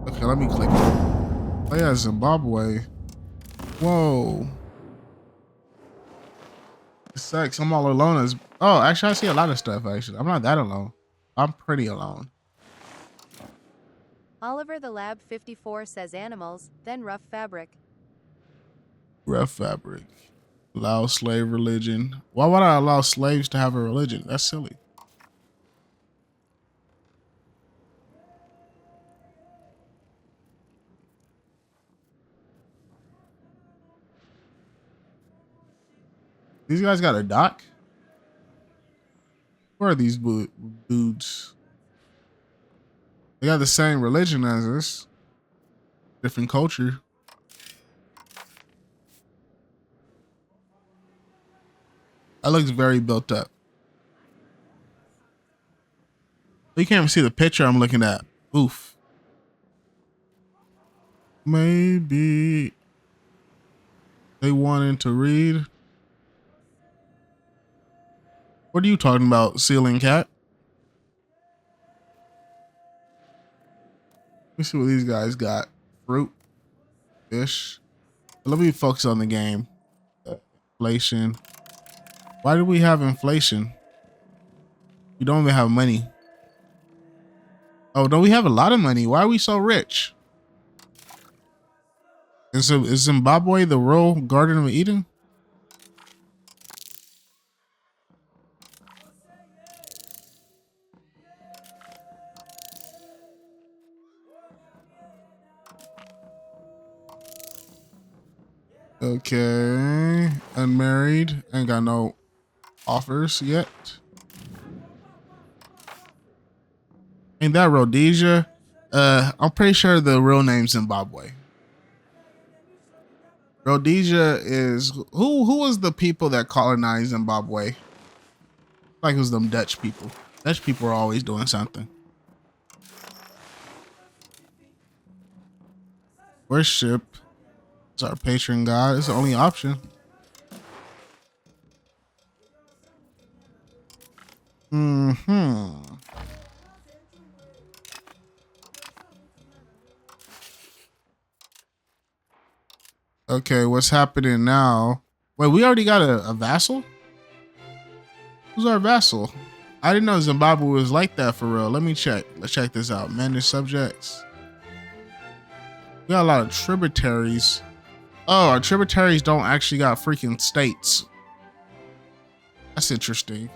Okay, let me click it. Oh yeah, Zimbabwe. Whoa. It sucks. I'm all alone as oh, actually I see a lot of stuff actually. I'm not that alone. I'm pretty alone. Oliver the Lab 54 says animals, then rough fabric. Rough fabric. Allow slave religion. Why would I allow slaves to have a religion? That's silly. These guys got a dock? Where are these dudes? They got the same religion as us. Different culture. That looks very built up. You can't even see the picture I'm looking at. Oof. Maybe they wanted to read. What are you talking about, ceiling cat? Let me see what these guys got. Fruit, fish. Let me focus on the game. Inflation. Why do we have inflation? We don't even have money. Oh, no, we have a lot of money. Why are we so rich? Is Zimbabwe the real Garden of Eden? Okay. Unmarried. Ain't got no offers yet. Ain't that Rhodesia? I'm pretty sure the real name's Zimbabwe. Rhodesia is who was the people that colonized Zimbabwe? Like it was them Dutch people. Dutch people are always doing something. Worship is our patron god. It's the only option. Okay, what's happening now? Wait, we already got a vassal? Who's our vassal? I didn't know Zimbabwe was like that for real. Let me check. Let's check this out. Manage subjects. We got a lot of tributaries. Oh, our tributaries don't actually got freaking states. That's interesting.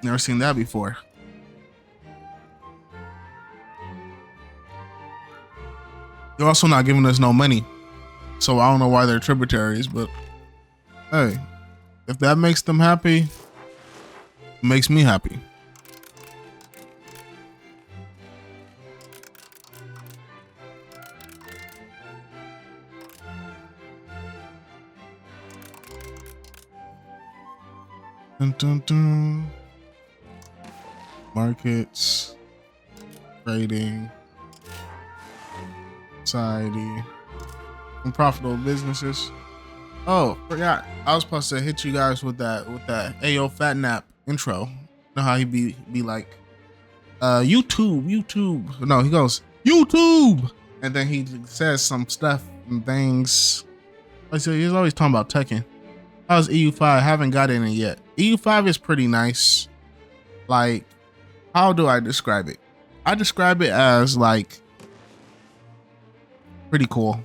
Never seen that before. They're also not giving us no money. So I don't know why they're tributaries, but hey, if that makes them happy, it makes me happy. Dun, dun, dun. Markets, trading, society, and profitable businesses. Oh, forgot. I was supposed to hit you guys with that Ayo Fat Nap intro. You know how he be like, YouTube. No, he goes, YouTube. And then he says some stuff and things. So he's always talking about Tekken. How's EU5? I haven't got in it yet. EU5 is pretty nice. Like, how do I describe it? I describe it as like pretty cool.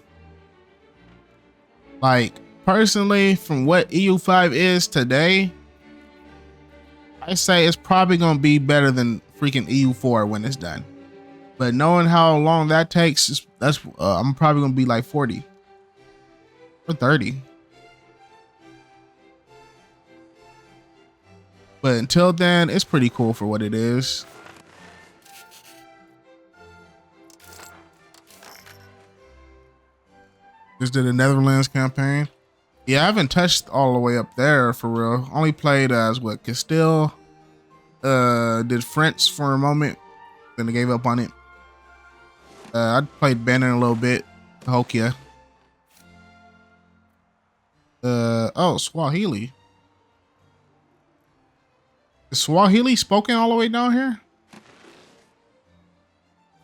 Like, personally, from what EU5 is today, I say it's probably gonna be better than freaking EU4 when it's done. But knowing how long that takes, I'm probably gonna be like 40 or 30. But until then, it's pretty cool for what it is. Just did a Netherlands campaign. Yeah, I haven't touched all the way up there for real. Only played as what, Castile. Did French for a moment, then I gave up on it. I played Benin a little bit, Hokia. Oh, Swahili. Is Swahili spoken all the way down here?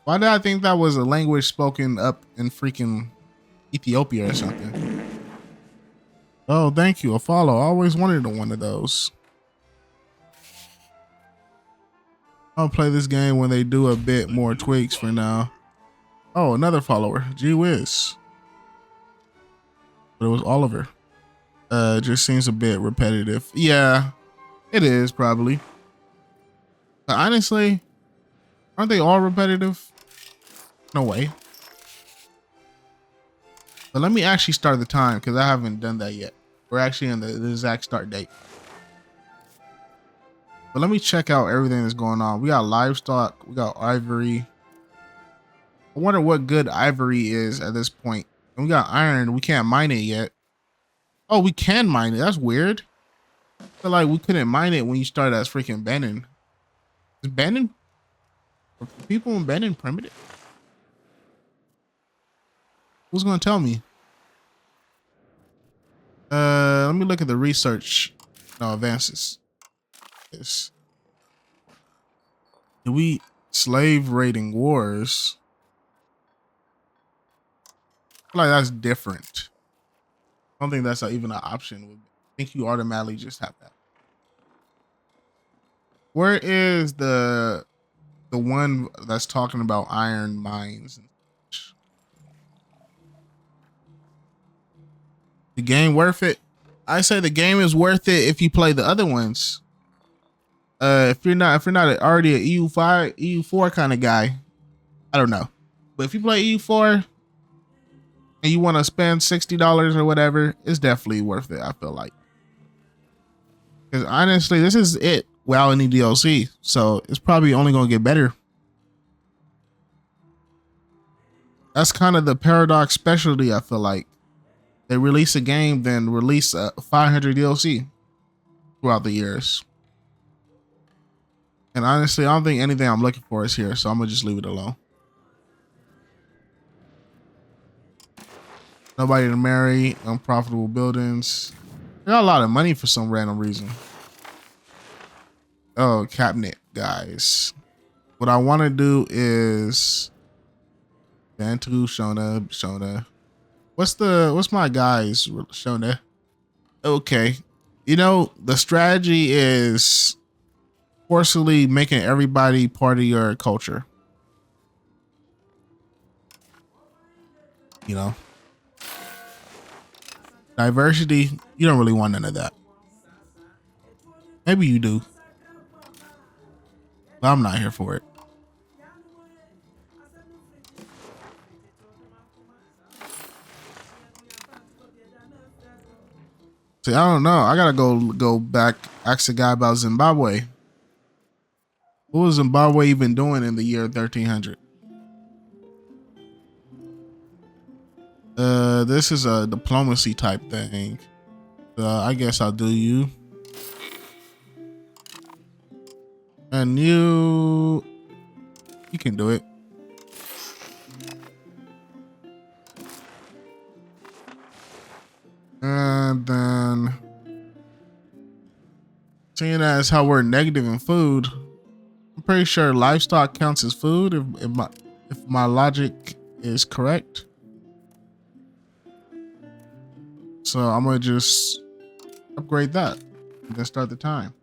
Why did I think that was a language spoken up in freaking Ethiopia or something? Oh, thank you. A follow. I always wanted one of those. I'll play this game when they do a bit more tweaks for now. Oh, another follower. Gee whiz. But it was Oliver. It just seems a bit repetitive. Yeah, it is probably. But honestly, aren't they all repetitive? No way. But let me actually start the time because I haven't done that yet. We're actually on the exact start date. But let me check out everything that's going on. We got livestock. We got ivory. I wonder what good ivory is at this point. And we got iron. We can't mine it yet. Oh, we can mine it. That's weird. I feel like we couldn't mine it when you started as freaking Benin. Is Benin? Are people in Benin primitive? Who's gonna tell me? Let me look at the research. No, advances. Yes. Do we slave raiding wars? I feel like that's different. I don't think that's even an option. I think you automatically just have that. Where is the one that's talking about iron mines? The game worth it? I say the game is worth it if you play the other ones. If you're not already an EU5, EU4 kind of guy, I don't know. But if you play EU4 and you want to spend $60 or whatever, it's definitely worth it, I feel like. Because honestly, this is it without any DLC. So it's probably only going to get better. That's kind of the Paradox specialty, I feel like. They release a game, then release a 500 DLC throughout the years. And honestly, I don't think anything I'm looking for is here, so I'm going to just leave it alone. Nobody to marry, unprofitable buildings. They got a lot of money for some random reason. Oh, cabinet, guys. What I want to do is Bantu, Shona. What's my guys, Shona? Okay. You know, the strategy is forcibly making everybody part of your culture. You know? Diversity, you don't really want none of that. Maybe you do. But I'm not here for it. See, I don't know. I gotta go back, ask the guy about Zimbabwe. What was Zimbabwe even doing in the year 1300? This is a diplomacy type thing. I guess I'll do you. And you can do it. And then, seeing as how we're negative in food, I'm pretty sure livestock counts as food if my logic is correct. So I'm gonna just upgrade that and then start the time.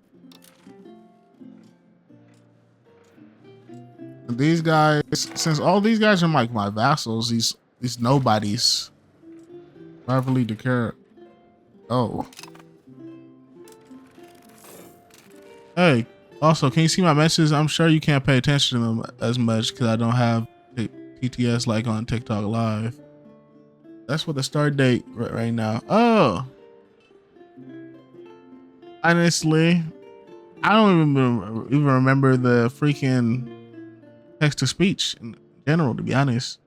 And these guys, since all these guys are like my vassals, these nobodies, rivalry declare. Oh. Hey, also, can you see my messages? I'm sure you can't pay attention to them as much because I don't have TTS like on TikTok Live. That's what the start date right now. Oh. Honestly, I don't even remember the freaking text to speech in general, to be honest.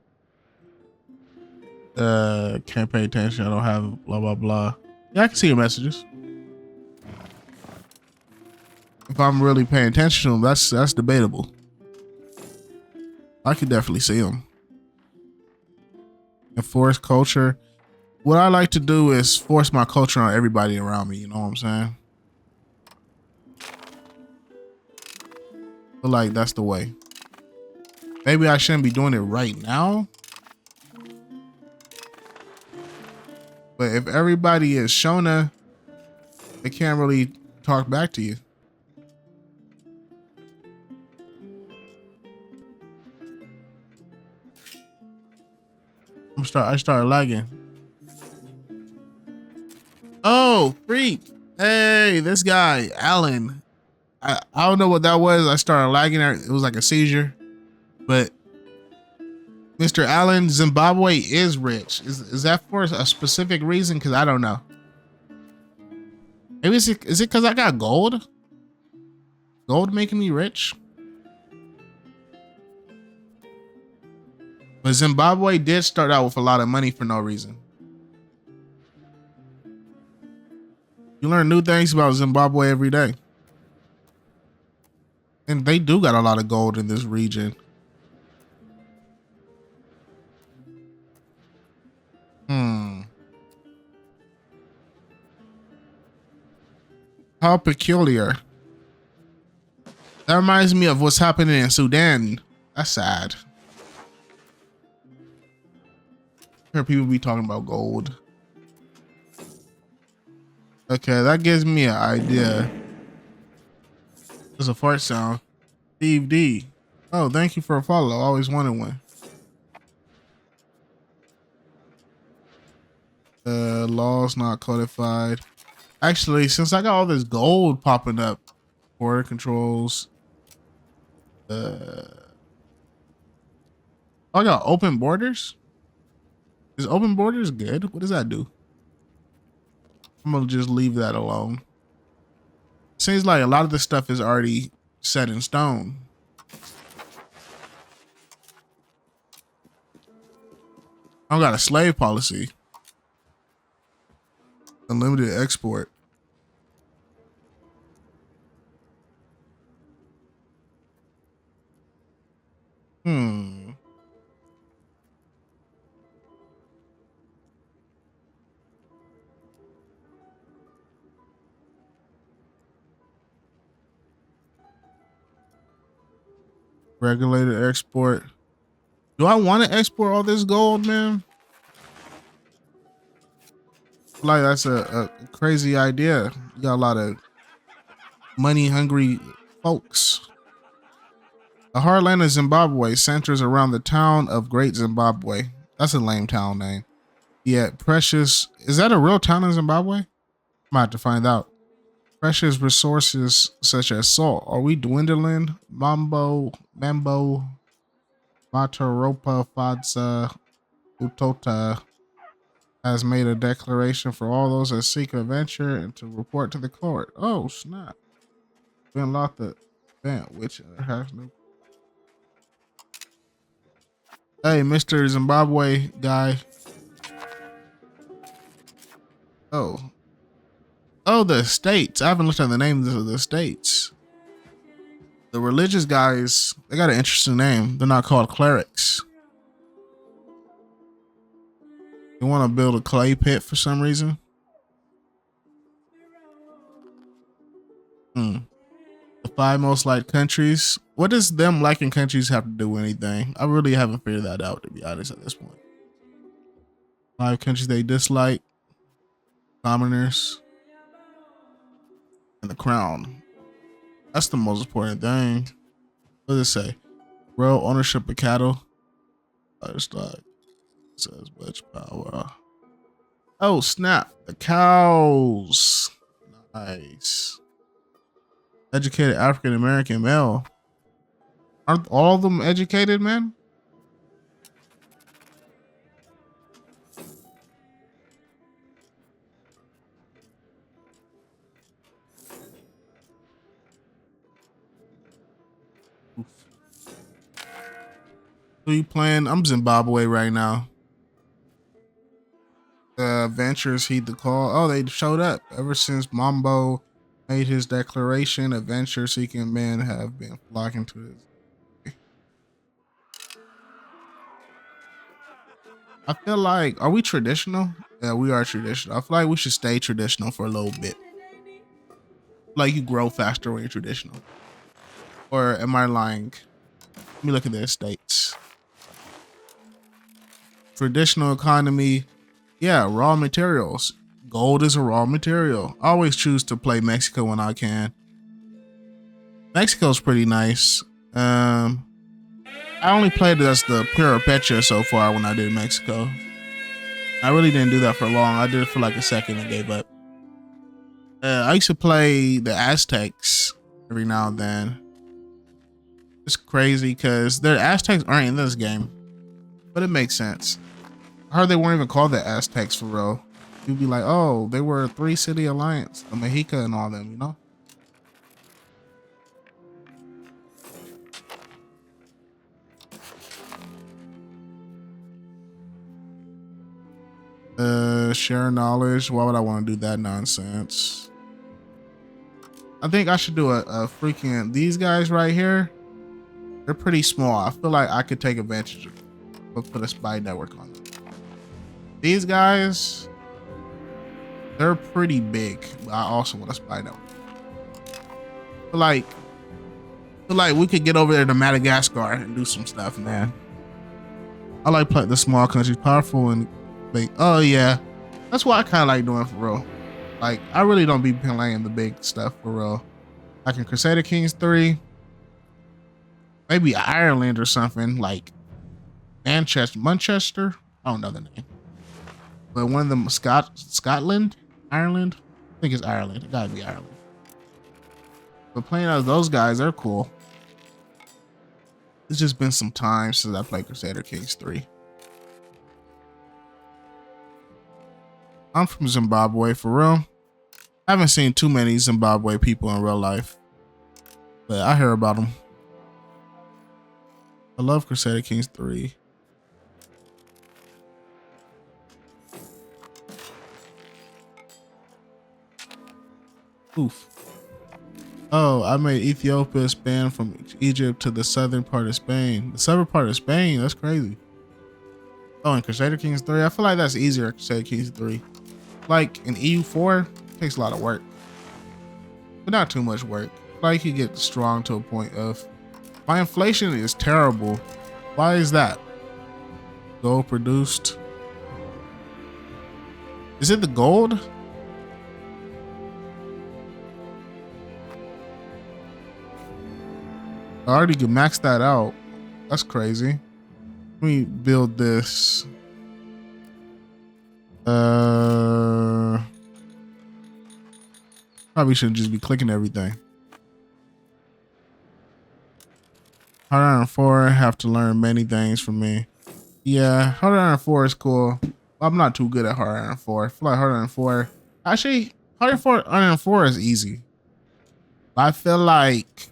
Can't pay attention. I don't have blah, blah, blah. Yeah, I can see your messages. If I'm really paying attention to them, that's debatable. I could definitely see them. Enforce culture. What I like to do is force my culture on everybody around me. You know what I'm saying? I feel like that's the way. Maybe I shouldn't be doing it right now. But if everybody is Shona, they can't really talk back to you. I started lagging. Oh, freak. Hey, this guy, Alan. I don't know what that was. I started lagging. It was like a seizure. But Mr. Allen, Zimbabwe is rich. Is that for a specific reason? Because I don't know. Maybe is it because I got gold? Gold making me rich? But Zimbabwe did start out with a lot of money for no reason. You learn new things about Zimbabwe every day. And they do got a lot of gold in this region. How peculiar. That reminds me of what's happening in Sudan. That's sad. I hear people be talking about gold. Okay, that gives me an idea. There's a fart sound. Steve D. Oh, thank you for a follow. I always wanted one. Laws not codified. Actually, since I got all this gold popping up, border controls. I got open borders. Is open borders good? What does that do? I'm gonna just leave that alone. Seems like a lot of this stuff is already set in stone. I got a slave policy. Unlimited export. Regulated export. Do I want to export all this gold, man? Like that's a crazy idea. You got a lot of money hungry folks. The heartland of Zimbabwe centers around the town of Great Zimbabwe. That's a lame town name. Yet precious, is that a real town in Zimbabwe? I might have to find out. Precious resources such as salt. Are we dwindling? Mambo, Mataropa, Fadza, Utota has made a declaration for all those that seek adventure and to report to the court. Oh, snap. Been locked the event, which has no. Hey, Mr. Zimbabwe guy. Oh, the states. I haven't looked at the names of the states. The religious guys, they got an interesting name. They're not called clerics. You want to build a clay pit for some reason? The 5 most liked countries. What does them liking countries have to do with anything? I really haven't figured that out, to be honest, at this point. 5 countries they dislike. Commoners. And the crown. That's the most important thing. What does it say? Royal ownership of cattle. Livestock. Says much power. Oh, snap. The cows. Nice. Educated African American male. Aren't all of them educated, man? Oof. Who you playing? I'm Zimbabwe right now. The adventurers heed the call. Oh, they showed up. Ever since Mambo made his declaration, adventure-seeking men have been flocking to his. I feel like, are we traditional? Yeah, we are traditional. I feel like we should stay traditional for a little bit. Like you grow faster when you're traditional. Or am I lying? Let me look at the estates. Traditional economy. Yeah, raw materials. Gold is a raw material. I always choose to play Mexico when I can. Mexico's pretty nice. I only played it as the Pura Pecha so far when I did Mexico. I really didn't do that for long. I did it for like a second and gave up. I used to play the Aztecs every now and then. It's crazy because the Aztecs aren't in this game, but it makes sense. I heard they weren't even called the Aztecs for real. You'd be like, oh, they were a 3-city alliance, the Mexica and all them, you know? Share knowledge. Why would I want to do that nonsense? I think I should do a freaking, these guys right here, they're pretty small. I feel like I could take advantage of it. Put a spy network on them. These guys, they're pretty big, but I also want a spy network. I feel like we could get over there to Madagascar and do some stuff, man. I like playing the small countries, powerful and big. Oh yeah, that's what I kind of like doing for real. Like, I really don't be playing the big stuff for real. Like in Crusader Kings 3, maybe Ireland or something, like Manchester. I don't know the name, but one of them, Scotland, Ireland. I think it's Ireland. It gotta be Ireland. But playing as those guys, they're cool. It's just been some time since I played Crusader Kings 3. I'm from Zimbabwe, for real. I haven't seen too many Zimbabwe people in real life, but I hear about them. I love Crusader Kings 3. Oof. Oh, I made Ethiopia span from Egypt to the southern part of Spain. The southern part of Spain? That's crazy. Oh, in Crusader Kings 3? I feel like that's easier in Crusader Kings 3. Like in EU4, it takes a lot of work, but not too much work. Like you get strong to a point of, my inflation is terrible. Why is that? Gold produced. Is it the gold? I already can max that out. That's crazy. Let me build this. Probably shouldn't just be clicking everything. Hard Iron 4 have to learn many things from me. Yeah, Hard Iron 4 is cool. I'm not too good at Hard Iron 4. I feel like Hard Iron 4, actually, Hard Iron 4 is easy. I feel like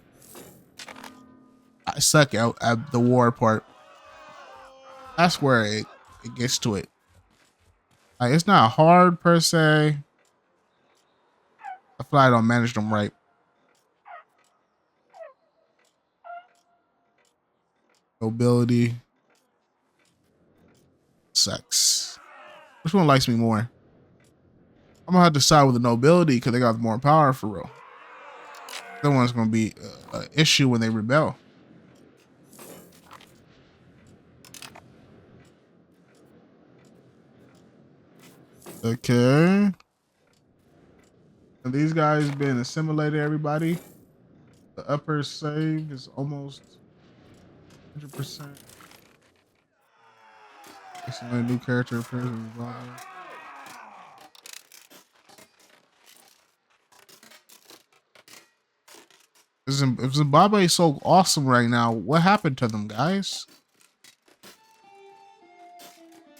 I suck at the war part. That's where it gets to it. Like, it's not hard per se. I feel like I don't manage them right. Nobility sucks. Which one likes me more? I'm gonna have to side with the nobility because they got more power for real. That one's gonna be an issue when they rebel. Okay. And these guys been assimilated, everybody. The upper save is almost 100%. Excellent new character appears in Zimbabwe. If Zimbabwe is so awesome right now, what happened to them, guys?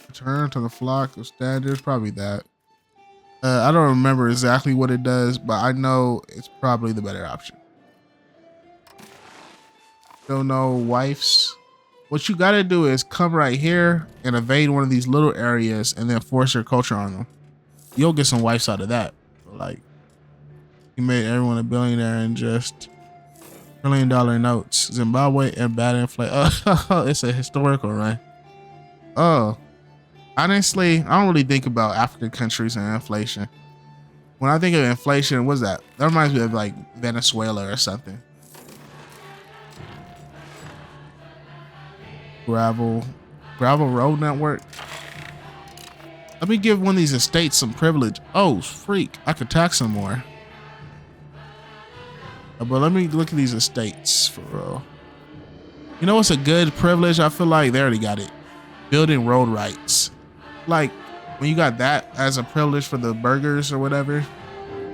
Return to the flock of standards, probably that. I don't remember exactly what it does, but I know it's probably the better option. Don't know wives. What you gotta do is come right here and invade one of these little areas and then force your culture on them. You'll get some wives out of that. Like, you made everyone a billionaire in just $1 million notes. Zimbabwe and bad inflation. Oh, it's a historical, right? Oh. Honestly, I don't really think about African countries and inflation. When I think of inflation, what's that? That reminds me of like Venezuela or something. Gravel road network. Let me give one of these estates some privilege. Oh, freak. I could tax them more. But let me look at these estates for real. You know what's a good privilege? I feel like they already got it. Building road rights. Like when you got that as a privilege for the burgers or whatever,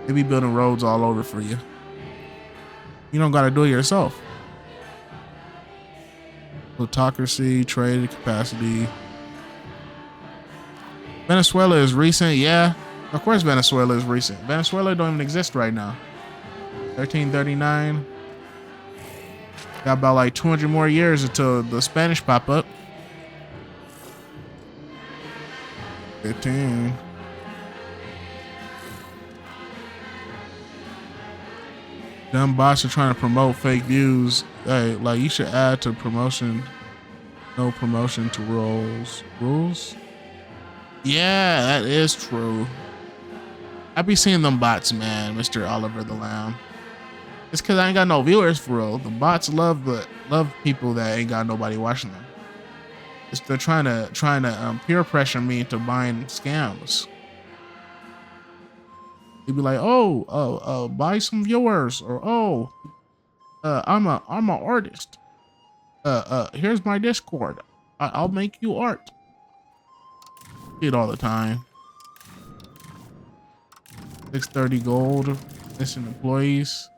they be building roads all over for you. You don't got to do it yourself. Plutocracy, trade capacity. Venezuela is recent, yeah. Of course Venezuela is recent. Venezuela don't even exist right now. 1339. Got about like 200 more years until the Spanish pop up. 15. Dumb bots are trying to promote fake views. Hey, like you should add to promotion. No promotion to rules. Yeah, that is true. I be seeing them bots, man, Mr. Oliver the Lamb. It's cause I ain't got no viewers for real. The bots love people that ain't got nobody watching them. They're trying to peer pressure me into buying scams. They'd be like, buy some viewers, or I'm a artist. Here's my Discord. I'll make you art. See it all the time. 630 gold. Missing employees.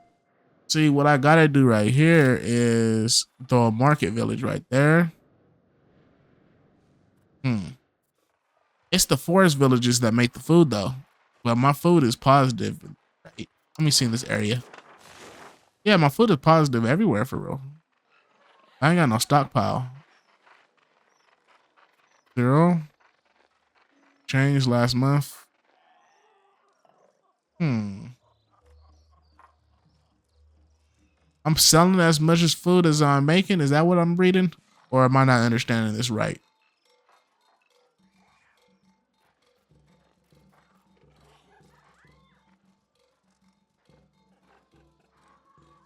See, what I gotta do right here is throw a market village right there. It's the forest villages that make the food though. But my food is positive. Right? Let me see in this area. Yeah, my food is positive everywhere for real. I ain't got no stockpile. 0. Changed last month. I'm selling as much as food as I'm making. Is that what I'm reading? Or am I not understanding this right?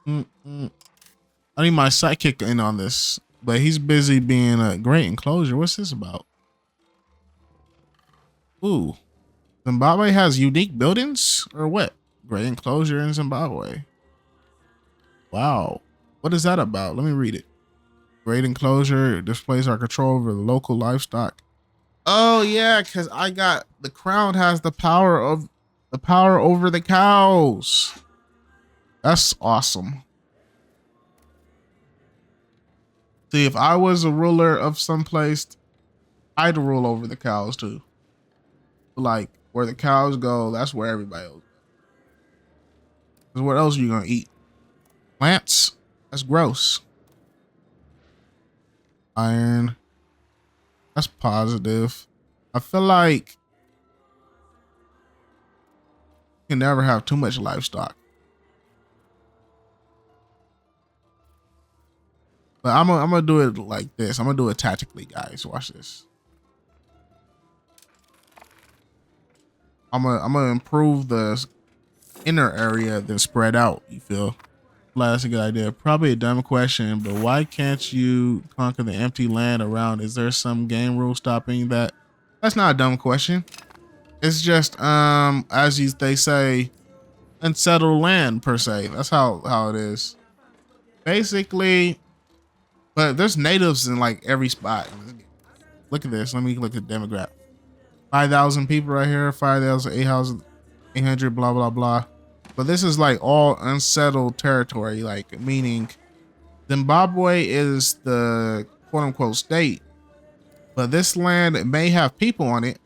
I need my sidekick in on this, but he's busy being a great enclosure. What's this about? Ooh, Zimbabwe has unique buildings or what? Great enclosure in Zimbabwe. Wow, what is that about? Let me read it. Great enclosure displays our control over the local livestock. Oh yeah, because I got the crown has the power over the cows. That's awesome. See, if I was a ruler of some place, I'd rule over the cows too. Like where the cows go, that's where everybody else. Because what else are you gonna eat? Plants? That's gross. Iron. That's positive. I feel like you can never have too much livestock. But I'm gonna do it like this. I'm gonna do it tactically, guys. Watch this. I'm gonna improve the inner area, then spread out. You feel? That's a good idea. Probably a dumb question, but why can't you conquer the empty land around? Is there some game rule stopping that? That's not a dumb question. It's just they say, unsettled land per se. That's how it is. Basically, but there's natives in like every spot. Look at this. Let me look at demographic. 5,000 people right here. 5,000, 800, blah blah blah. But this is like all unsettled territory, like meaning Zimbabwe is the quote unquote state, but this land may have people on it,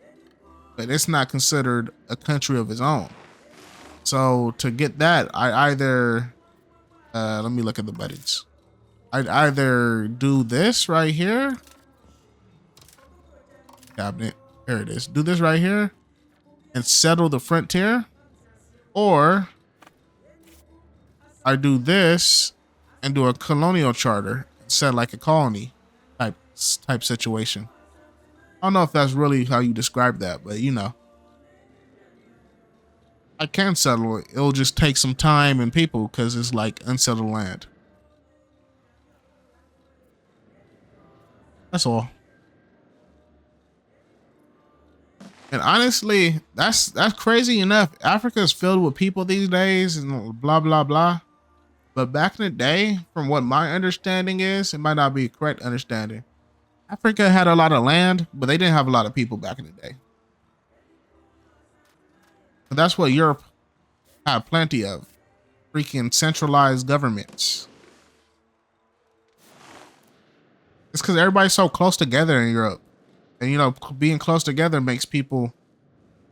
but it's not considered a country of its own. So to get that, I either, let me look at the buttons. I'd either do this right here. Cabinet, here it is. Do this right here and settle the frontier, or I do this and do a colonial charter, set like a colony type situation. I don't know if that's really how you describe that, but you know, I can settle it. It'll just take some time and people because it's like unsettled land. That's all. And honestly, that's crazy enough. Africa is filled with people these days and blah blah blah. But back in the day, from what my understanding is, it might not be a correct understanding. Africa had a lot of land, but they didn't have a lot of people back in the day. But that's what Europe had plenty of. Freaking centralized governments. It's because everybody's so close together in Europe. And you know, being close together makes people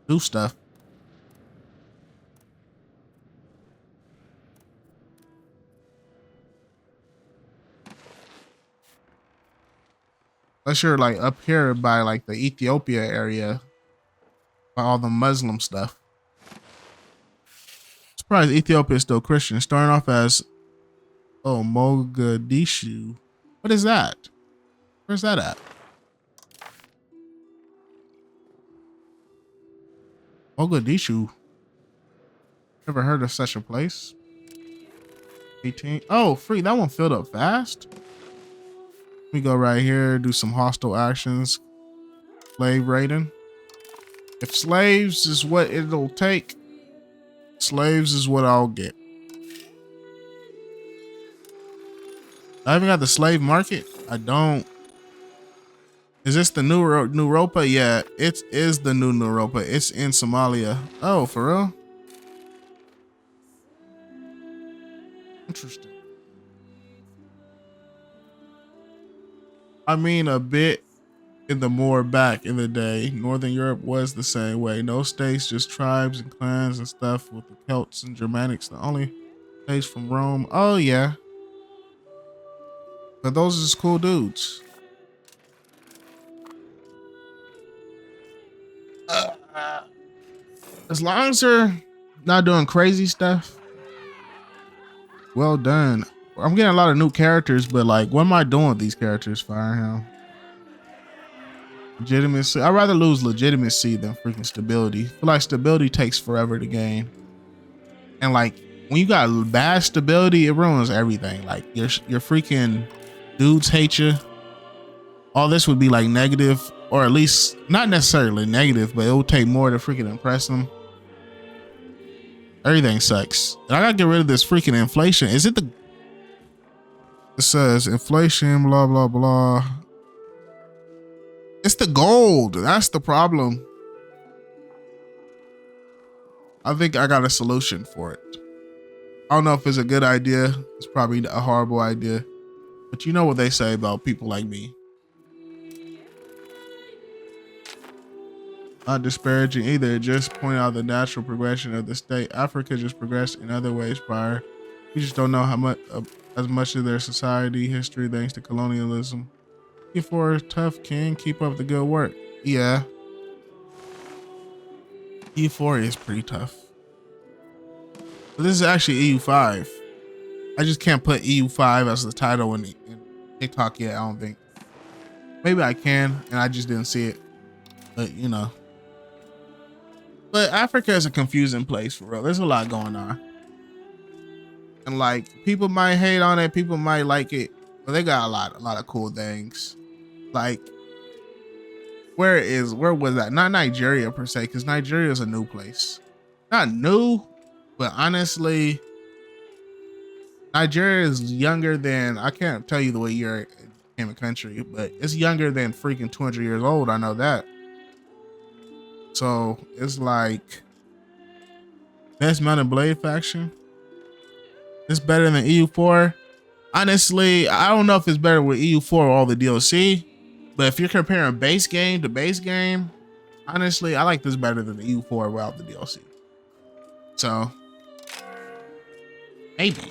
do stuff. Unless you're like up here by like the Ethiopia area, by all the Muslim stuff. Surprised Ethiopia is still Christian. Starting off as Mogadishu. What is that? Where's that at? Mogadishu. Never heard of such a place. 18. Oh, free. That one filled up fast. We go right here, do some hostile actions. Slave raiding. If slaves is what it'll take, slaves is what I'll get. I haven't got the slave market. I don't. Is this the new Europa? Yeah, it is the new Europa. It's in Somalia. Oh, for real? Interesting. I mean, a bit in the more back in the day, Northern Europe was the same way. No states, just tribes and clans and stuff with the Celts and Germanics. The only states from Rome. Oh, yeah. But those are just cool dudes. As long as they're not doing crazy stuff, well done. I'm getting a lot of new characters, but like, what am I doing with these characters? Fire him. Legitimacy. I'd rather lose legitimacy than freaking stability. I feel like stability takes forever to gain. And like, when you got bad stability, it ruins everything. Like, your freaking dudes hate you. All this would be like negative, or at least not necessarily negative, but it will take more to freaking impress them. Everything sucks. And I gotta get rid of this freaking inflation. Is it the... It says inflation, blah, blah, blah. It's the gold. That's the problem. I think I got a solution for it. I don't know if it's a good idea. It's probably a horrible idea. But you know what they say about people like me. Not disparaging either, just point out the natural progression of the state. Africa just progressed in other ways prior. We just don't know how much as much of their society history thanks to colonialism. EU4 is tough, king. Keep up the good work. Yeah. EU4 is pretty tough. But this is actually EU5. I just can't put EU5 as the title in TikTok yet, I don't think. Maybe I can, and I just didn't see it. But, you know. But Africa is a confusing place, for real. There's a lot going on. And, like, people might hate on it. People might like it. But they got a lot of cool things. Like, where was that? Not Nigeria, per se, because Nigeria is a new place. Not new, but honestly, Nigeria is younger than, I can't tell you the year it became a country, but it's younger than freaking 200 years old. I know that. So it's like, best mounted blade faction. It's better than EU4. Honestly, I don't know if it's better with EU4 or all the DLC, but if you're comparing base game to base game, honestly, I like this better than the EU4 without the DLC. So, maybe.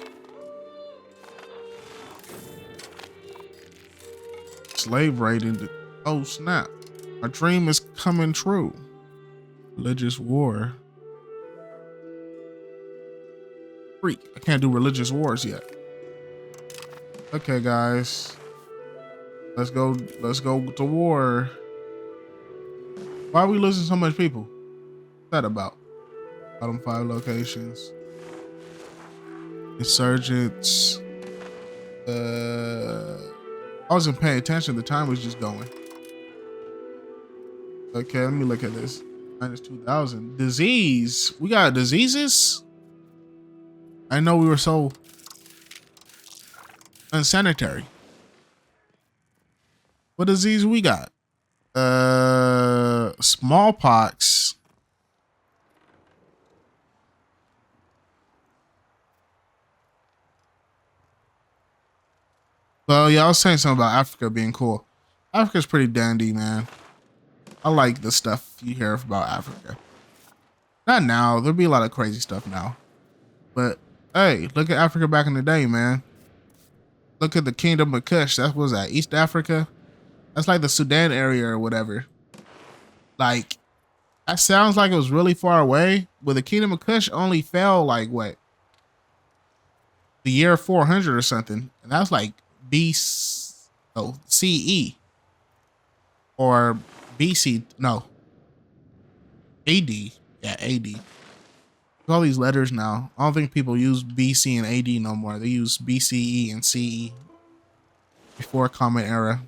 Slave raiding. Oh snap. My dream is coming true. Religious war. Freak. I can't do religious wars yet. Okay, guys. Let's go to war. Why are we losing so much people? What's that about? Bottom 5 locations. Insurgents. Oh, I wasn't paying attention. The time was just going. Okay, let me look at this. Minus 2,000. Disease. We got diseases? I know we were so unsanitary. What disease we got? Smallpox. Well, yeah, I was saying something about Africa being cool. Africa's pretty dandy, man. I like the stuff you hear about Africa. Not now. There'll be a lot of crazy stuff now. But hey, look at Africa back in the day, man. Look at the Kingdom of Kush. That was that East Africa. That's like the Sudan area or whatever. Like, that sounds like it was really far away, but the Kingdom of Kush only fell like what? The year 400 or something. And that was like CE. Or BC, no. AD. Yeah, AD. All these letters now. I don't think people use BC and AD no more. They use BCE and CE. Before Common Era.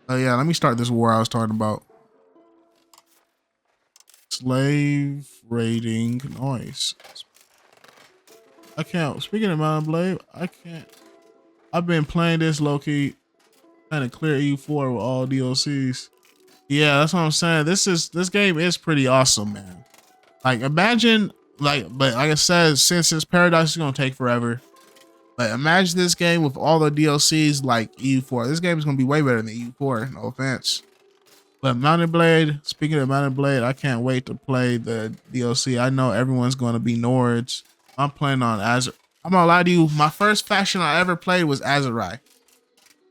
Oh yeah, let me start this war I was talking about. Slave raiding noise. I can't. Speaking of Mountain Blade, I can't. I've been playing this low-key, trying to clear EU4 with all DLCs. Yeah, that's what I'm saying. This game is pretty awesome, man. Like, imagine, but like I said, since it's Paradise, it's gonna take forever. But imagine this game with all the DLCs like EU4. This game is gonna be way better than EU4. No offense. But Mountain Blade. Speaking of Mountain Blade, I can't wait to play the DLC. I know everyone's gonna be Nords. I'm playing on Azur. I'm gonna lie to you. My first faction I ever played was Azurai.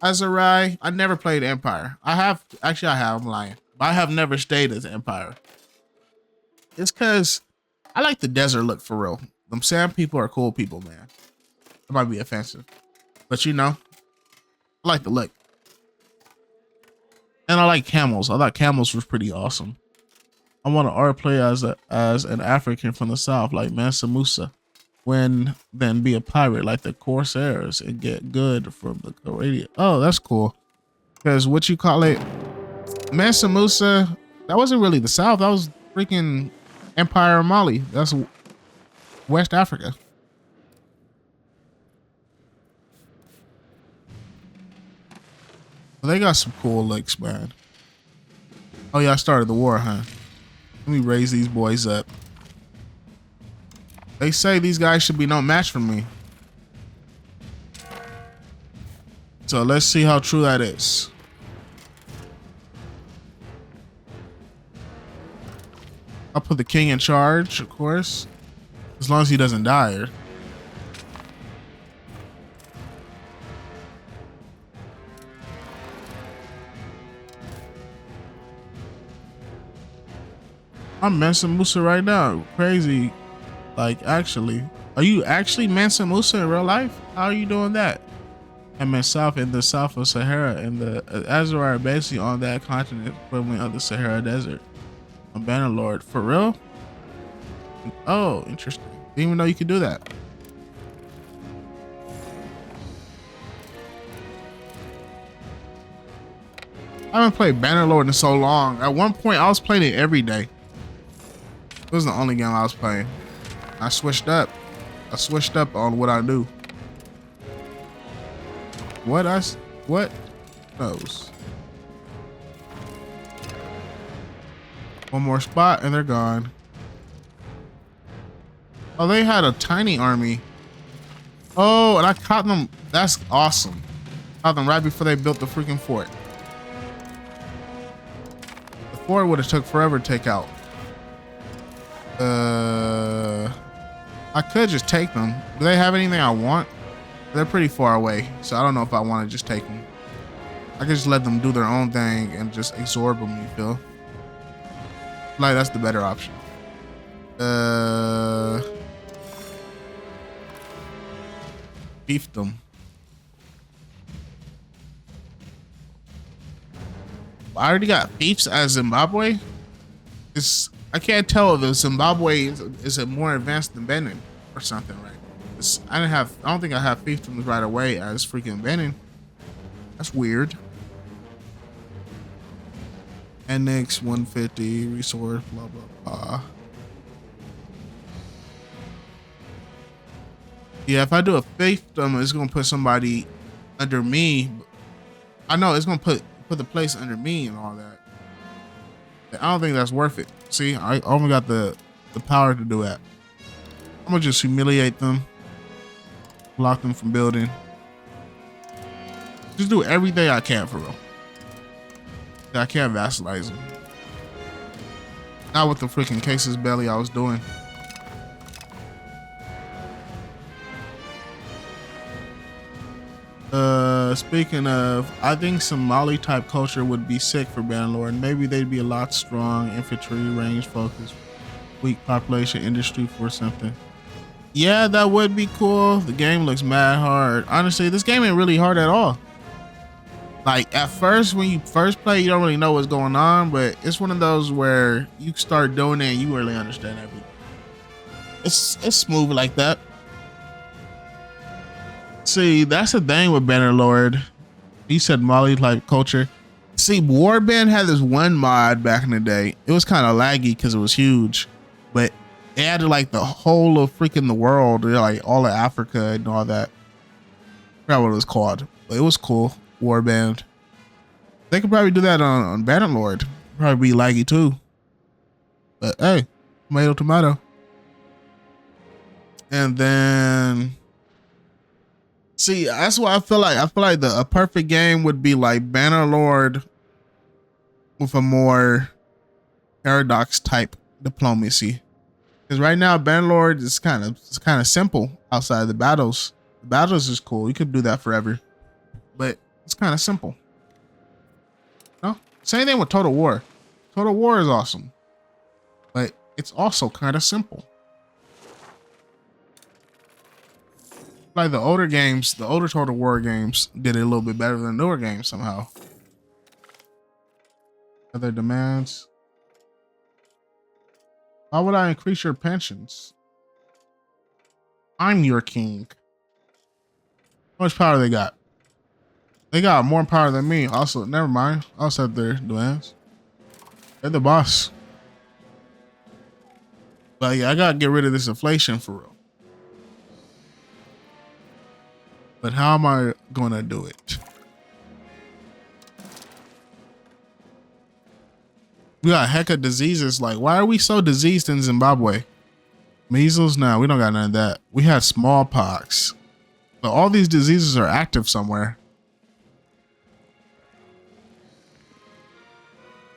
Azurai. I never played Empire. I'm lying. But I have never stayed as Empire. It's because I like the desert look for real. Them sand people are cool people, man. It might be offensive, but you know, I like the look. And I like camels. I thought camels was pretty awesome. I want to art play as an African from the South, like Mansa Musa. Then be a pirate like the Corsairs and get good from the Caribbean. Oh, that's cool. Because what you call it, Mansa Musa, that wasn't really the South. That was freaking Empire of Mali. That's West Africa. They got some cool looks, man. Oh yeah, I started the war, huh? Let me raise these boys up. They say these guys should be no match for me. So let's see how true that is. I'll put the king in charge, of course. As long as he doesn't die. I'm Mansa Musa right now. Crazy. Like, actually. Are you actually Mansa Musa in real life? How are you doing that? I'm in the south of Sahara, and the Azurai are basically on that continent equivalent of the Sahara Desert. I'm Bannerlord. For real? Oh, interesting. Didn't even know you could do that. I haven't played Bannerlord in so long. At one point, I was playing it every day. It was the only game I was playing. I switched up. I switched up on what I do. What knows? One more spot and they're gone. Oh, they had a tiny army. Oh, and I caught them. That's awesome. Caught them right before they built the freaking fort. The fort would have took forever to take out. I could just take them. Do they have anything I want? They're pretty far away, so I don't know if I want to just take them. I could just let them do their own thing and just absorb them, you feel? Like, that's the better option. Beef them. I already got beefs as Zimbabwe. I can't tell if Zimbabwe is more advanced than Benin or something, right? I don't think I have fiefdoms right away as freaking Benin. That's weird. Annex 150 resource, blah blah blah. Yeah, if I do a fiefdom, it's gonna put somebody under me. I know it's gonna put the place under me and all that. I don't think that's worth it. See, I only got the power to do that. I'm gonna just humiliate them, block them from building. Just do everything I can for real. I can't vassalize them. Not with the freaking casus belly I was doing. Speaking of, I think Somali type culture would be sick for Bannerlord. Maybe they'd be a lot strong, infantry, range focus, weak population, industry for something. Yeah, that would be cool. The game looks mad hard. Honestly, this game ain't really hard at all. Like at first, when you first play, you don't really know what's going on, but it's one of those where you start doing it and you really understand everything. It's smooth like that. See, that's the thing with Bannerlord. He said Mali like culture. See, Warband had this one mod back in the day. It was kind of laggy because it was huge, but it added like the whole of freaking the world, like all of Africa and all that. I forgot what it was called, but it was cool. Warband. They could probably do that on Bannerlord. Probably be laggy too. But hey, tomato, tomato. And then, see, that's what I feel like. I feel like a perfect game would be like Bannerlord with a more paradox type diplomacy. Because right now Bannerlord is kind of simple outside of the battles. The battles is cool. You could do that forever, but it's kind of simple. No, same thing with Total War. Total War is awesome, but it's also kind of simple. Like the older games, the older Total War games did it a little bit better than newer games somehow. Other demands. How would I increase your pensions? I'm your king. How much power they got? They got more power than me. Also, never mind. I'll set their demands. They're the boss. But yeah, I gotta get rid of this inflation for real. But how am I gonna do it? We got a heck of diseases. Like, why are we so diseased in Zimbabwe? Measles? No, we don't got none of that. We had smallpox. But all these diseases are active somewhere.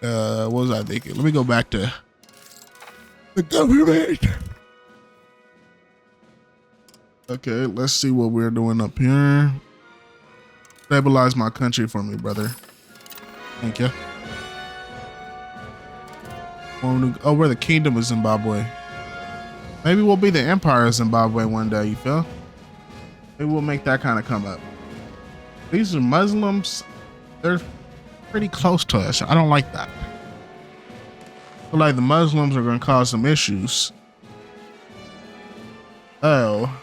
What was I thinking? Let me go back to the government. Okay, let's see what we're doing up here. Stabilize my country for me, brother. Thank you. Oh, we're the Kingdom of Zimbabwe. Maybe we'll be the Empire of Zimbabwe one day, you feel? Maybe we'll make that kind of come up. These are Muslims. They're pretty close to us. I don't like that. I feel like the Muslims are going to cause some issues. Oh.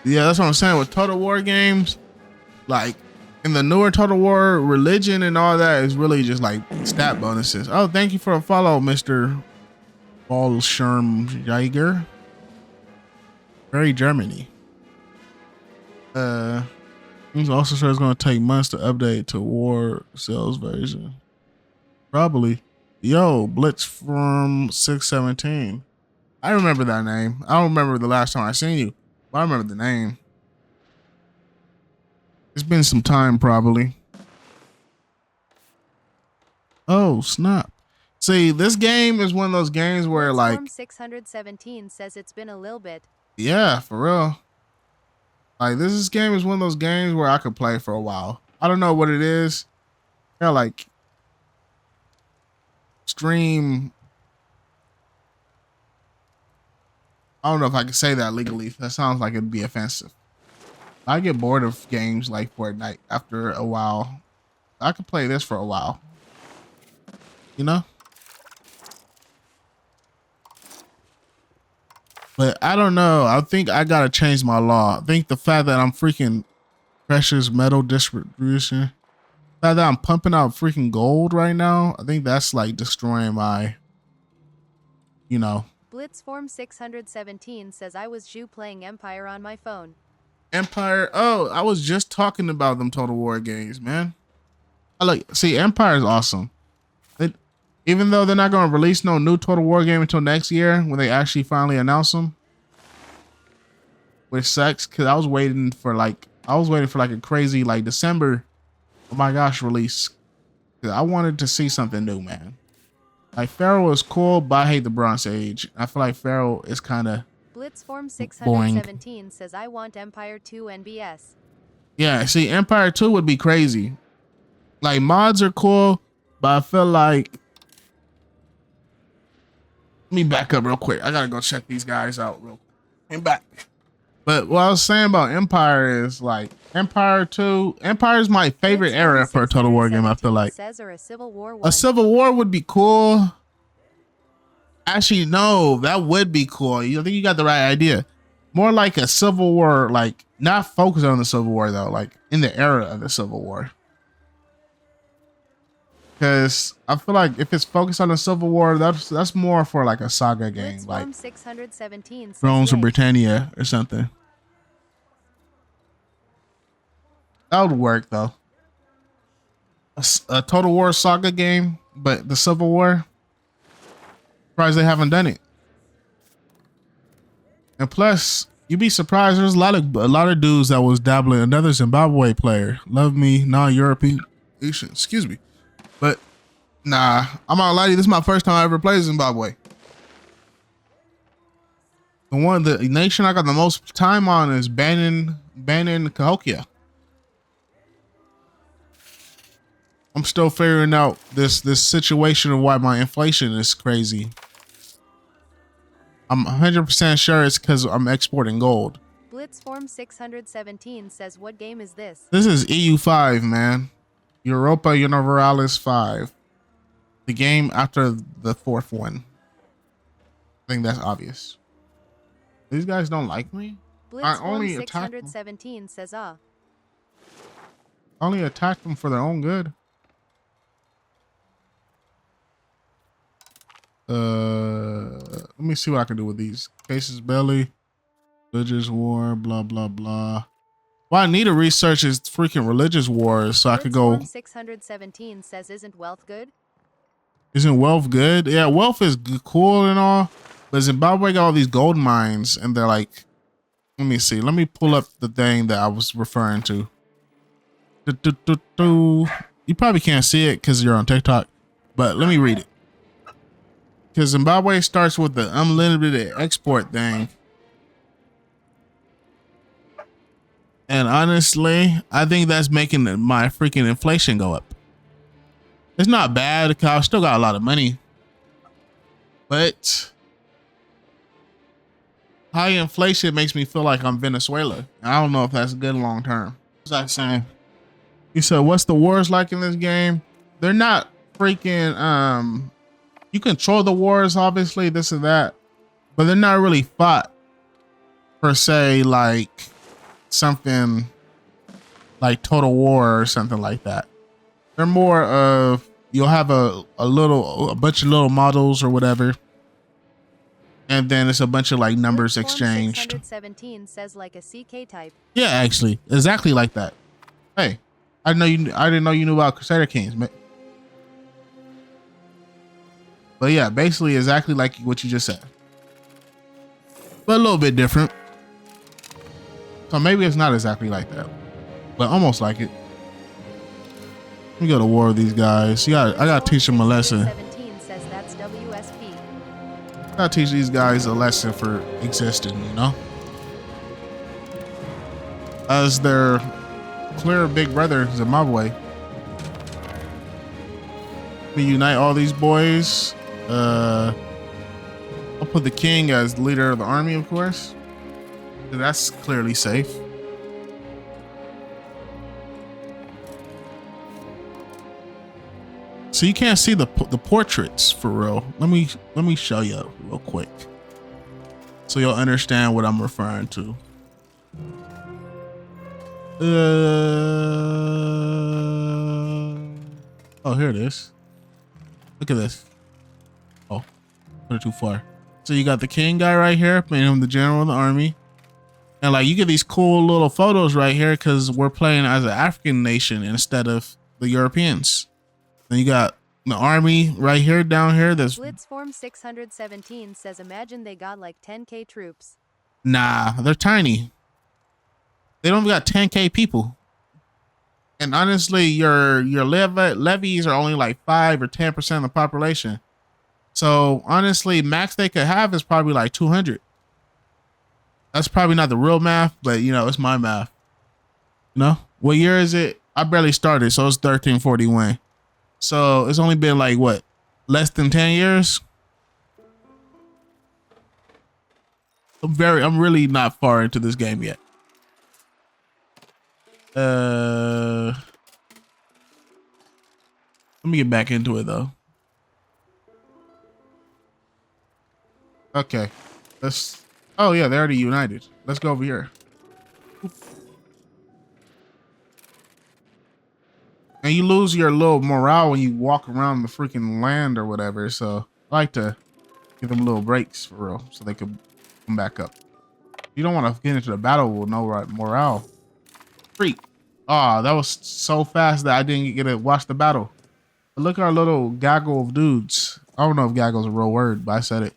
Yeah, that's what I'm saying with Total War games. Like in the newer Total War, religion and all that is really just like stat bonuses. Oh, thank you for a follow, Mr. Jaeger. Very Germany. It also says it's going to take months to update to war sales version. Probably. Yo, Blitz from 617. I remember that name. I don't remember the last time I seen you, but I remember the name. It's been some time, probably. Oh, snap. See, this game is one of those games where, like, 617 says it's been a little bit. Yeah, for real. Like, this game is one of those games where I could play for a while. I don't know what it is. Yeah, like, stream. I don't know if I can say that legally. That sounds like it'd be offensive. I get bored of games like Fortnite after a while. I could play this for a while. You know? But I don't know. I think I gotta change my law. I think the fact that I'm freaking precious metal distribution, the fact that I'm pumping out freaking gold right now, I think that's like destroying my, you know, Blitzform 617 says I was Jew playing Empire on my phone. Empire. Oh, I was just talking about them Total War games, man. I like see Empire is awesome. Even though they're not going to release no new Total War game until next year when they actually finally announce them, which sucks because I was waiting for like a crazy like December, oh my gosh, release. Cause I wanted to see something new, man. Like Pharaoh is cool, but I hate the Bronze Age. I feel like Pharaoh is kind of Blitzform 617 says I want Empire 2 NBS. Yeah, see, Empire 2 would be crazy. Like mods are cool, but I feel like. Let me back up real quick. I gotta go check these guys out real quick. I'm back. But what I was saying about Empire is like Empire 2. Empire is my favorite era for a Total War game, I feel like. Says, or a Civil War a Civil War would be cool. Actually, no, that would be cool. I think you got the right idea. More like a Civil War, like not focused on the Civil War though, like in the era of the Civil War. Because I feel like if it's focused on the Civil War, that's more for like a saga game, like 617 Thrones of Britannia or something. That would work though. A Total War saga game, but the Civil War. Surprised they haven't done it. And plus, you'd be surprised. There's a lot of dudes that was dabbling. Another Zimbabwe player, love me, non-European, excuse me. But nah, I'm not lying to you. This is my first time I ever played Zimbabwe. The nation I got the most time on is Benin Cahokia. I'm still figuring out this situation of why my inflation is crazy. I'm 100% sure it's because I'm exporting gold. Blitzform 617 says, what game is this? This is EU5, man. Europa Universalis 5. The game after the fourth one. I think that's obvious. These guys don't like me? Blitzform 617 says, I only attacked them for their own good. Let me see what I can do with these. Casus Belli, religious war, blah, blah, blah. What I need to research is freaking religious wars so I could go. 617 says, isn't wealth good? Isn't wealth good? Yeah, wealth is cool and all, but Zimbabwe got all these gold mines and they're like, let me see. Let me pull up the thing that I was referring to. You probably can't see it because you're on TikTok, but let me read it. Because Zimbabwe starts with the unlimited export thing. And honestly, I think that's making my freaking inflation go up. It's not bad because I still got a lot of money. But high inflation makes me feel like I'm Venezuela. I don't know if that's good long term. What's that saying? You said, what's the wars like in this game? They're not freaking, you control the wars, obviously, this and that. But they're not really fought per se like something like Total War or something like that. They're more of, you'll have a bunch of little models or whatever, and then it's a bunch of like numbers exchanged. 617 says like a CK type. Yeah, actually, exactly like that. Hey, I didn't know you knew about Crusader Kings, man. But yeah, basically exactly like what you just said, but a little bit different. So maybe it's not exactly like that, but almost like it. Let me go to war with these guys. I gotta teach them a lesson. 17 says that's WSP. I gotta teach these guys a lesson for existing, you know? As their clear big brother, Zimbabwe. We unite all these boys. I'll put the king as leader of the army, of course. That's clearly safe. So you can't see the portraits for real. Let me show you real quick. so you'll understand what I'm referring to. Oh, here it is. Look at this. Oh, put it too far. So you got the king guy right here, making him the general of the army. And like you get these cool little photos right here because we're playing as an African nation instead of the Europeans. Then you got the army right here, down here. That's Blitzform 617 says imagine they got like 10k troops. nah, they're tiny. They don't got 10k people. And honestly, your levies are only like 5 or 10% of the population. So honestly, max they could have is probably like 200. That's probably not the real math, but you know, it's my math. You know, what year is it? I barely started, so it's 1341. So it's only been like what, less than 10 years? I'm really not far into this game yet. Let me get back into it though. Okay, let's. Oh yeah, they're already united. Let's go over here. And you lose your little morale when you walk around the freaking land or whatever. So I like to give them little breaks for real, so they could come back up. You don't want to get into the battle with no morale. Freak. Oh, that was so fast that I didn't get to watch the battle. But look at our little gaggle of dudes. I don't know if gaggle's a real word, but I said it.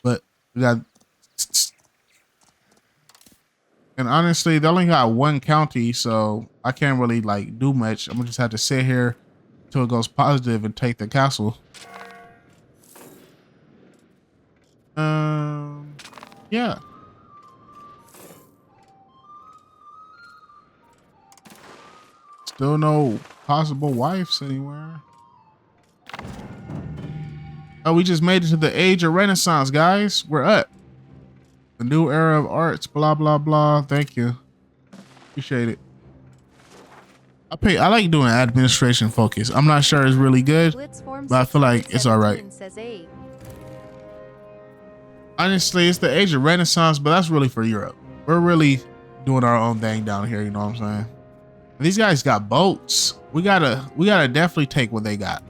But we got, and honestly, they only got one county, so I can't really like do much. I'm gonna just have to sit here till it goes positive and take the castle. Yeah. Still no possible wives anywhere. Oh, we just made it to the age of Renaissance, guys. We're up. The new era of arts, blah, blah, blah. Thank you. Appreciate it. I like doing administration focus. I'm not sure it's really good, but I feel like it's all right. Honestly, it's the age of Renaissance, but that's really for Europe. We're really doing our own thing down here, you know what I'm saying? These guys got boats. We gotta definitely take what they got.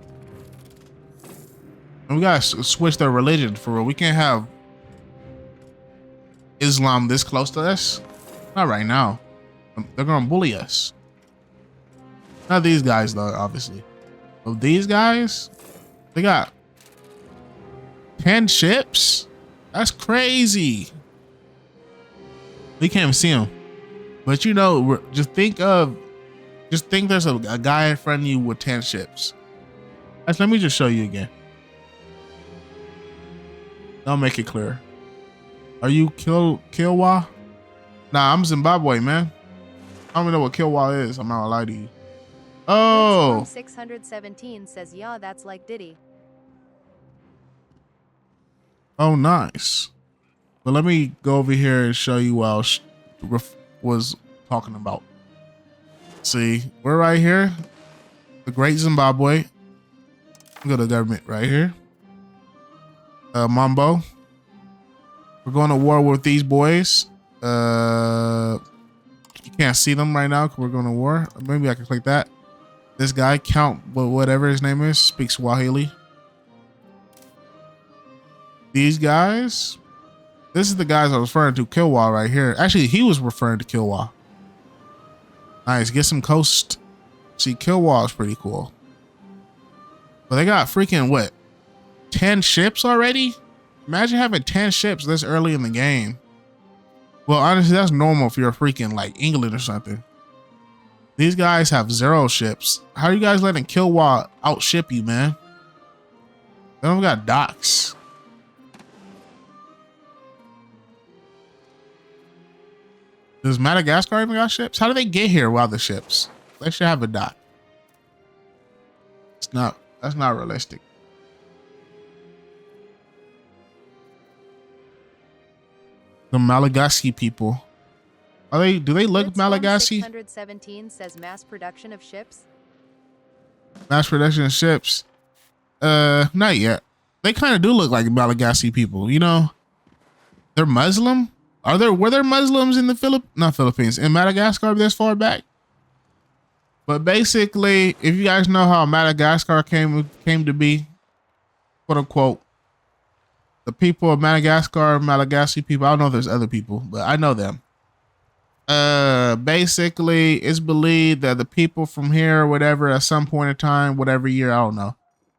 And we gotta switch their religion for real. We can't have Islam this close to us. Not right now. They're gonna bully us. Not these guys though, obviously. But these guys, they got 10 ships. That's crazy. We can't even see them. But you know, just think there's a guy in front of you with 10 ships. Let me just show you again. I'll make it clear. Are you Kilwa? Nah, I'm Zimbabwe, man. I don't even know what Kilwa is. I'm not gonna lie to you. Oh. 617 says, yeah, that's like Diddy. Oh, nice. But let me go over here and show you what I was talking about. See, we're right here. The Great Zimbabwe. We got the government right here. Mambo. We're going to war with these boys. You can't see them right now because we're going to war. Maybe I can click that. This guy, Count, whatever his name is, speaks Swahili. These guys. This is the guys I was referring to, Kilwa right here. Actually, he was referring to Kilwa. Nice, get some coast. See, Kilwa is pretty cool. But they got freaking what? 10 ships already? Imagine having 10 ships this early in the game. Well, honestly, that's normal if you're freaking like England or something. These guys have 0 ships. How are you guys letting Kilwa outship you, man? They don't got docks. Does Madagascar even got ships? How do they get here without the ships? They should have a dock. That's not realistic. The Malagasy people. Do they look Malagasy? 617 says mass production of ships. Mass production of ships. Not yet. They kind of do look like Malagasy people, you know? They're Muslim? Were there Muslims in the not Philippines, in Madagascar this far back? But basically, if you guys know how Madagascar came to be, quote unquote, the people of Madagascar, Malagasy people, I don't know if there's other people, but I know them. Basically, it's believed that the people from here or whatever at some point in time, whatever year, I don't know,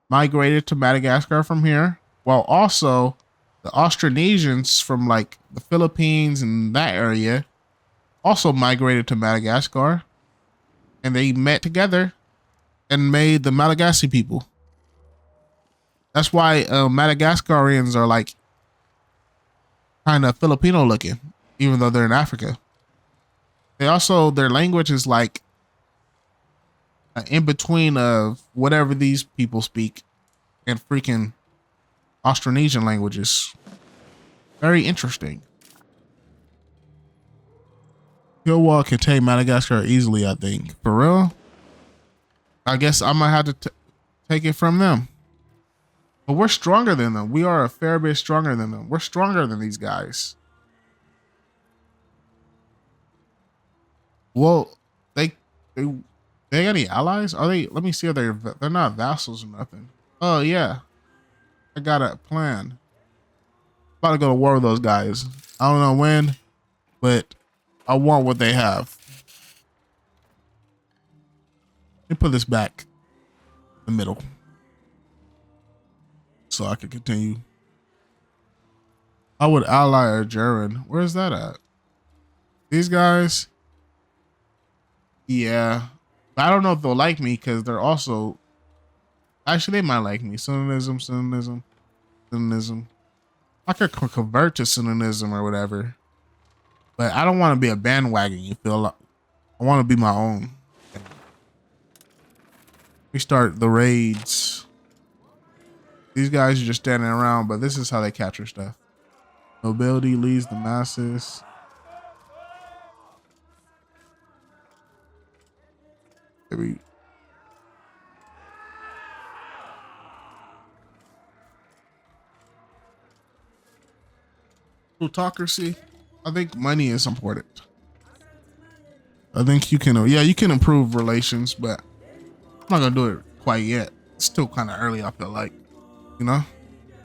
migrated to Madagascar from here, while also the Austronesians from like the Philippines and that area also migrated to Madagascar, and they met together and made the Malagasy people. That's why Madagascarians are like kind of Filipino looking, even though they're in Africa. They also, their language is like in between of whatever these people speak and freaking Austronesian languages. Very interesting. Hill wall can take Madagascar easily, I think. For real? I guess I might have to take it from them. But we're stronger than them. We are a fair bit stronger than them. We're stronger than these guys. Well, they got any allies? Are they? Let me see if they're not vassals or nothing. Oh yeah, I got a plan. About to go to war with those guys. I don't know when, but I want what they have. Let me put this back in the middle so I can continue. I would ally a Jaren. Where's that at? These guys. Yeah. I don't know if they'll like me because they're also... Actually, they might like me. Synonymism. I could convert to synonym or whatever. But I don't want to be a bandwagon, you feel like. I want to be my own. We start the raids. These guys are just standing around, but this is how they capture stuff. Nobility leads the masses. Maybe. Plutocracy. I think money is important. I think you can, yeah, you can improve relations, but I'm not gonna do it quite yet. It's still kind of early, I feel like, you know?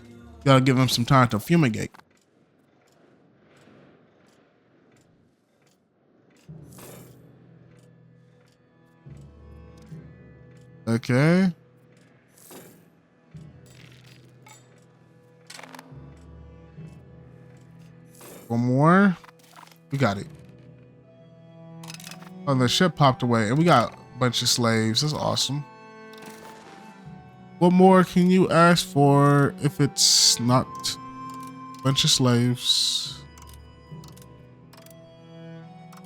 You gotta give them some time to fumigate. Okay. One more. We got it. Oh, the ship popped away and we got a bunch of slaves. That's awesome. What more can you ask for if it's not a bunch of slaves?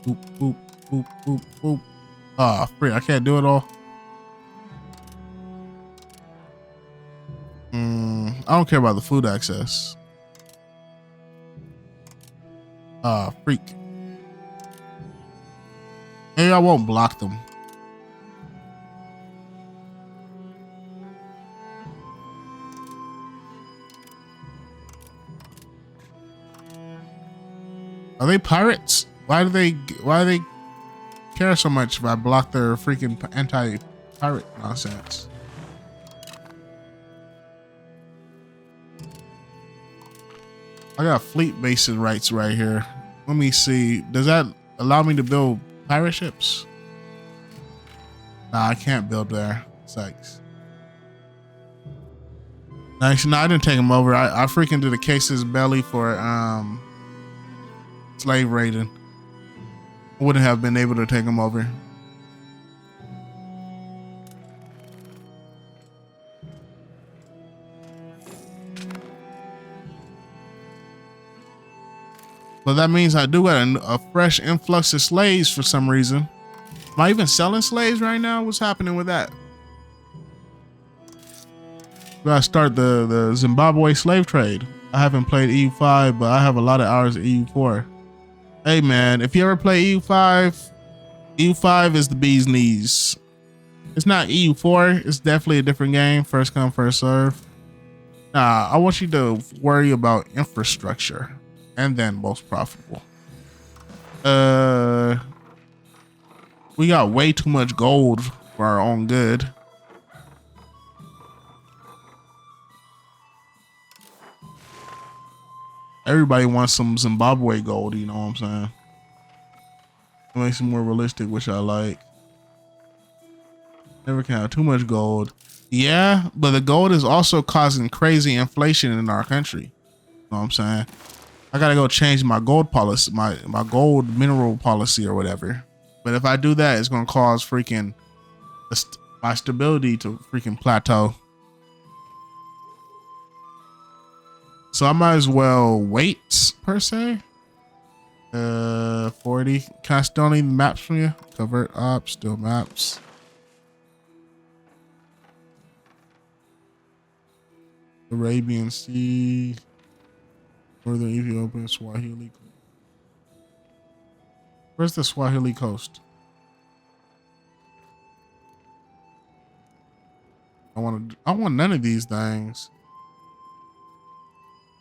Boop, boop, boop, boop, boop. Ah, free. I can't do it all. I don't care about the food access. Ah, freak. Maybe I won't block them. Are they pirates? Why do they care so much if I block their freaking anti-pirate nonsense? I got fleet bases rights right here. Let me see. Does that allow me to build pirate ships? Nah, I can't build there. Sucks. Actually, no, I didn't take them over. I freaking did a casus belli for slave raiding. I wouldn't have been able to take them over. But that means I do got a fresh influx of slaves for some reason. Am I even selling slaves right now? What's happening with that? Gotta start the Zimbabwe slave trade. I haven't played EU5, but I have a lot of hours of EU4. Hey man, if you ever play EU5, EU5 is the bee's knees. It's not EU4, it's definitely a different game. First come, first serve. Nah, I want you to worry about infrastructure. and then most profitable. We got way too much gold for our own good. Everybody wants some Zimbabwe gold, you know what I'm saying? It makes it more realistic, which I like. Never can have too much gold. Yeah, but the gold is also causing crazy inflation in our country. You know what I'm saying? I gotta go change my gold policy, my gold mineral policy or whatever. But if I do that, it's gonna cause freaking my stability to freaking plateau. So I might as well wait per se. 40. Can I still need maps from you? Convert up, still maps. Arabian Sea, Northern Ethiopia, Swahili. Where's the Swahili coast? I want none of these things.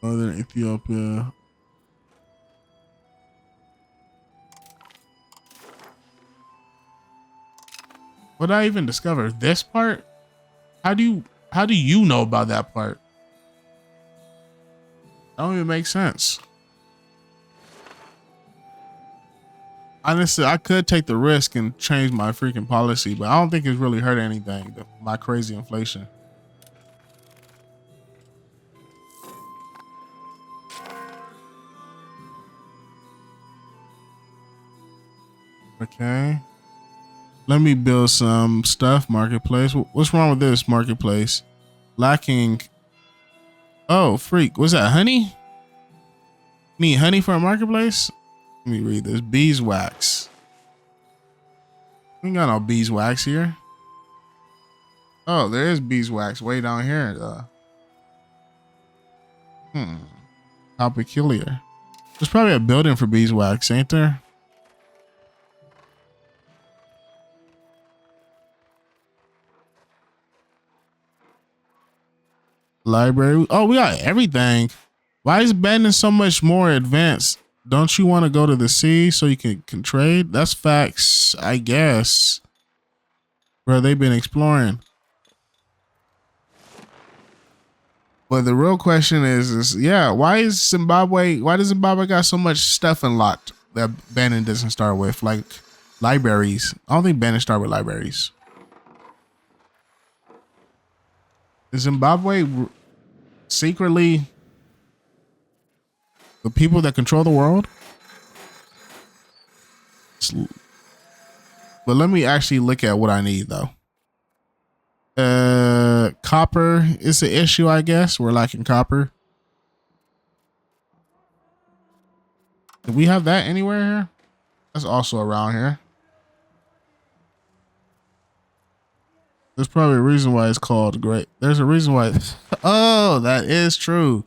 Northern Ethiopia. What did I even discover? This part? How do you know about that part? That don't even make sense. Honestly, I could take the risk and change my freaking policy, but I don't think it's really hurt anything. My crazy inflation. Okay. Let me build some stuff. Marketplace. What's wrong with this marketplace? Lacking. Oh, freak. What's that? Honey? Need honey for a marketplace? Let me read this. Beeswax. We ain't got no beeswax here. Oh, there is beeswax way down here. How peculiar. There's probably a building for beeswax, ain't there? Library. Oh, we got everything. Why is Bandon so much more advanced? Don't you want to go to the sea so you can trade? That's facts, I guess. Bro, they've been exploring. But the real question is yeah, why does Zimbabwe got so much stuff unlocked that Bandon doesn't start with? Like libraries. I don't think Bandon start with libraries. Is Zimbabwe secretly the people that control the world? But let me actually look at what I need though. Copper is the issue, I guess. We're lacking copper. Do we have that anywhere here? That's also around here. There's probably a reason why it's called great. There's a reason why. Oh, that is true.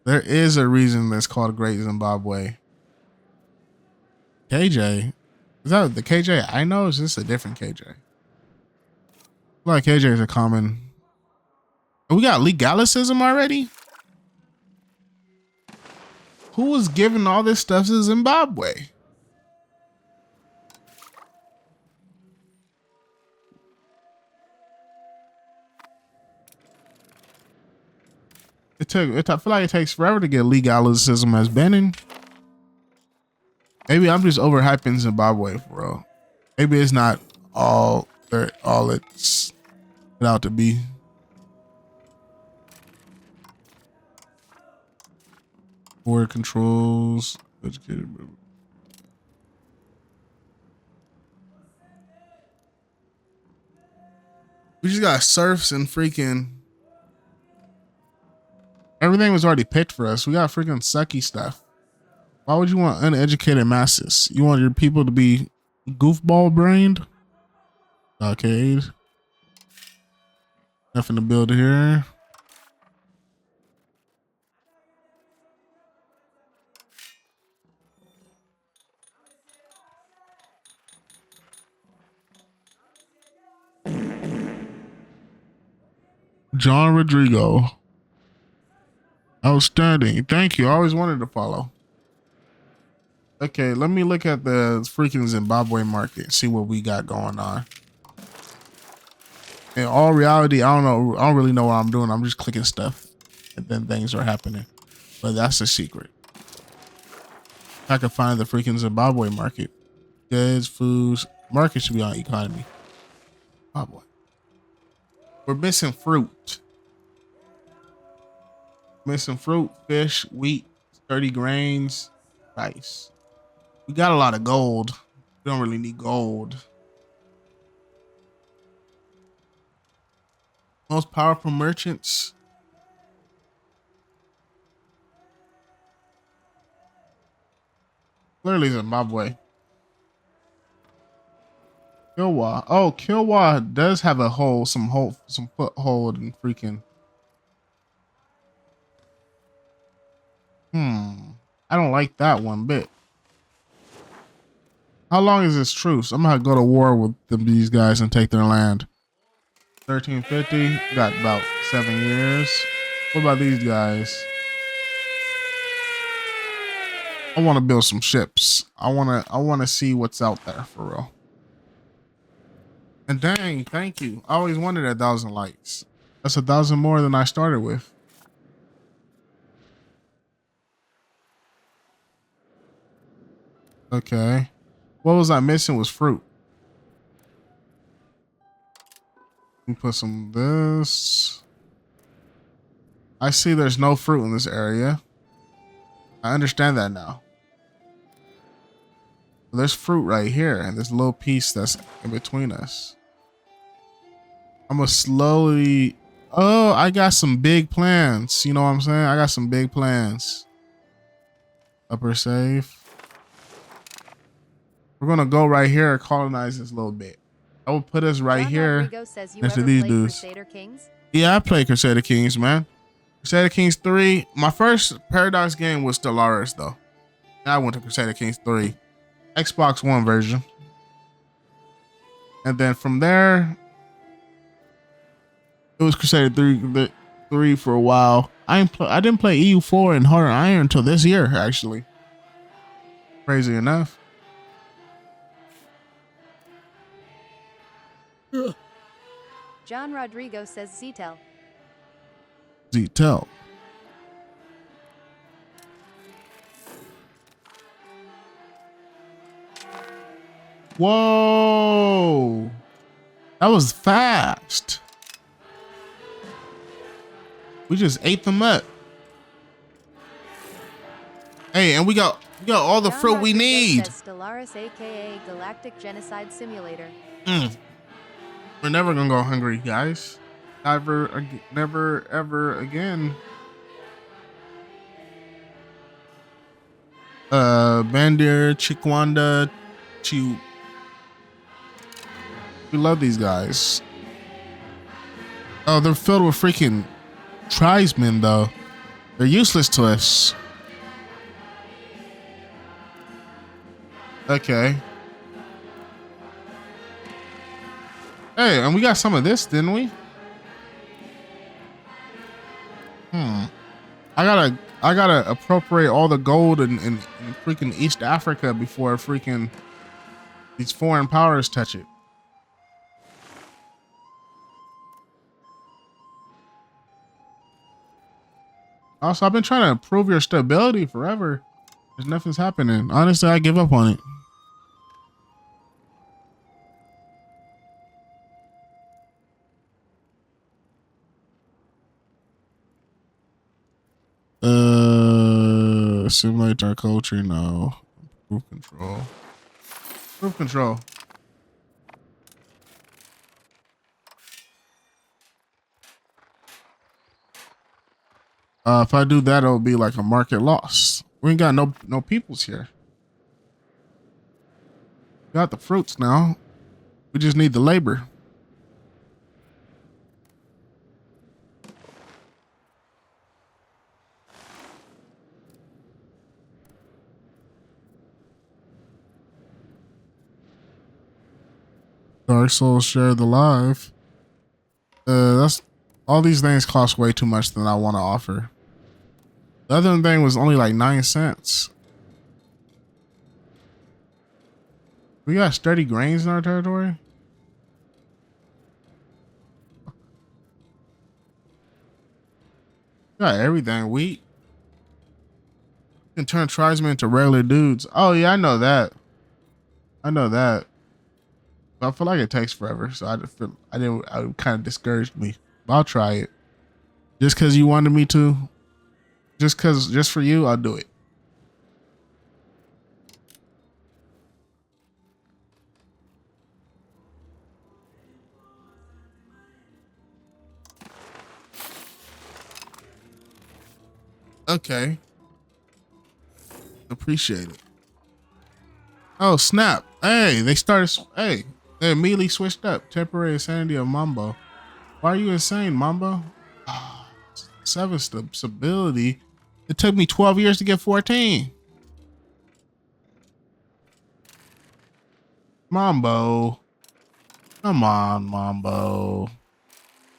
There is a reason that's called Great Zimbabwe. KJ. Is that the KJ I know? Or is this a different KJ? Like KJ is a common. We got legalicism already? Who was giving all this stuff to Zimbabwe? I feel like it takes forever to get legalicism as Benin. Maybe I'm just overhyping Zimbabwe, bro. Maybe it's not all it's put out to be. Border controls. Educated. We just got serfs and freaking. Everything was already picked for us. We got freaking sucky stuff. Why would you want uneducated masses? You want your people to be goofball brained? Arcade. Nothing to build here. John Rodrigo. Outstanding. Thank you. I always wanted to follow. Okay, let me look at the freaking Zimbabwe market, see what we got going on. In all reality, I don't know. I don't really know what I'm doing. I'm just clicking stuff and then things are happening. But that's the secret. I can find the freaking Zimbabwe market. Goods, foods, market should be on economy. Zimbabwe. We're missing fruit. Missing fruit, fish, wheat, sturdy grains, rice. We got a lot of gold. We don't really need gold. Most powerful merchants. Clearly Zimbabwe. Kilwa. Oh, Kilwa does have a some foothold in freaking. I don't like that one bit. How long is this truce? I'm gonna go to war with these guys and take their land. 1350. Got about 7 years. What about these guys? I want to build some ships. I want to see what's out there for real. And dang, thank you. I always wanted 1,000 likes. That's 1,000 more than I started with. Okay. What was I missing was fruit. Let me put some of this. I see there's no fruit in this area. I understand that now. There's fruit right here and this little piece that's in between us. I'm gonna slowly. Oh, I got some big plans. You know what I'm saying? I got some big plans. Upper safe. We're gonna go right here and colonize this little bit. I will put us right here next to these dudes. Yeah, I played Crusader Kings, man. Crusader Kings 3. My first Paradox game was Stellaris, though. Now I went to Crusader Kings 3. Xbox One version. And then from there, it was Crusader 3 for a while. I didn't play EU4 and Heart of Iron until this year, actually. Crazy enough. John Rodrigo says Ztel. Ztel. Whoa. That was fast. We just ate them up. Hey, and we got all the fruit we need. Stellaris, aka Galactic Genocide Simulator. We're never gonna go hungry, guys. Never, ever again. Bandir, Chikwanda, Chiu. We love these guys. Oh, they're filled with freaking tribesmen, though. They're useless to us. Okay. Hey, and we got some of this, didn't we? I gotta appropriate all the gold in freaking East Africa before freaking these foreign powers touch it. Also, I've been trying to improve your stability forever. There's nothing's happening. Honestly, I give up on it. Simulate our culture, no. Improve control. Improve control. If I do that, it'll be like a market loss. We ain't got no peoples here. Got the fruits now. We just need the labor. Dark Souls share the live. That's all these things cost way too much than I want to offer. The other thing was only like 9 cents. We got sturdy grains in our territory. We got everything. Wheat can turn tribesmen into regular dudes. Oh yeah, I know that. I know that. I feel like it takes forever, so I just feel I didn't. I kind of discouraged me. But I'll try it. Just because you wanted me to. Just for you, I'll do it. Okay. Appreciate it. Oh snap! Hey, they started. Hey, they immediately switched up. Temporary insanity of Mambo. Why are you insane, Mambo? 7 stability. It took me 12 years to get 14. Mambo. Come on, Mambo.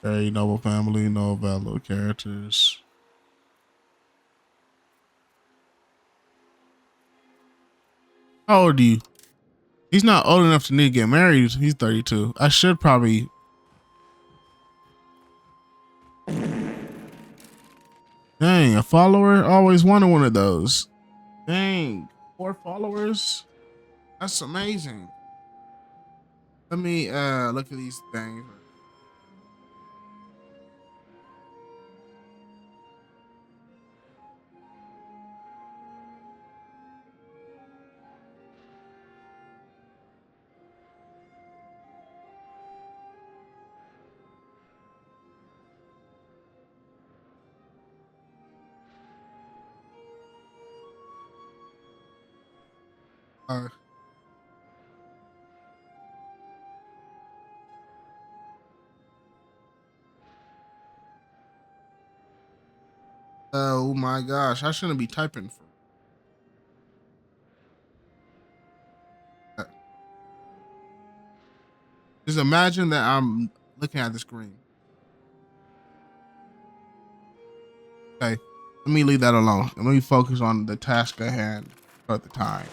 Very noble family, no valid characters. How old are you? He's not old enough to need to get married. He's 32. I should probably. Dang, a follower? Always wanted one of those. Dang, 4 followers? That's amazing. Let me look at these things. Uh, oh my gosh, I shouldn't be typing for that. Just imagine that I'm looking at the screen. Okay, let me leave that alone. Let me focus on the task at hand at the time.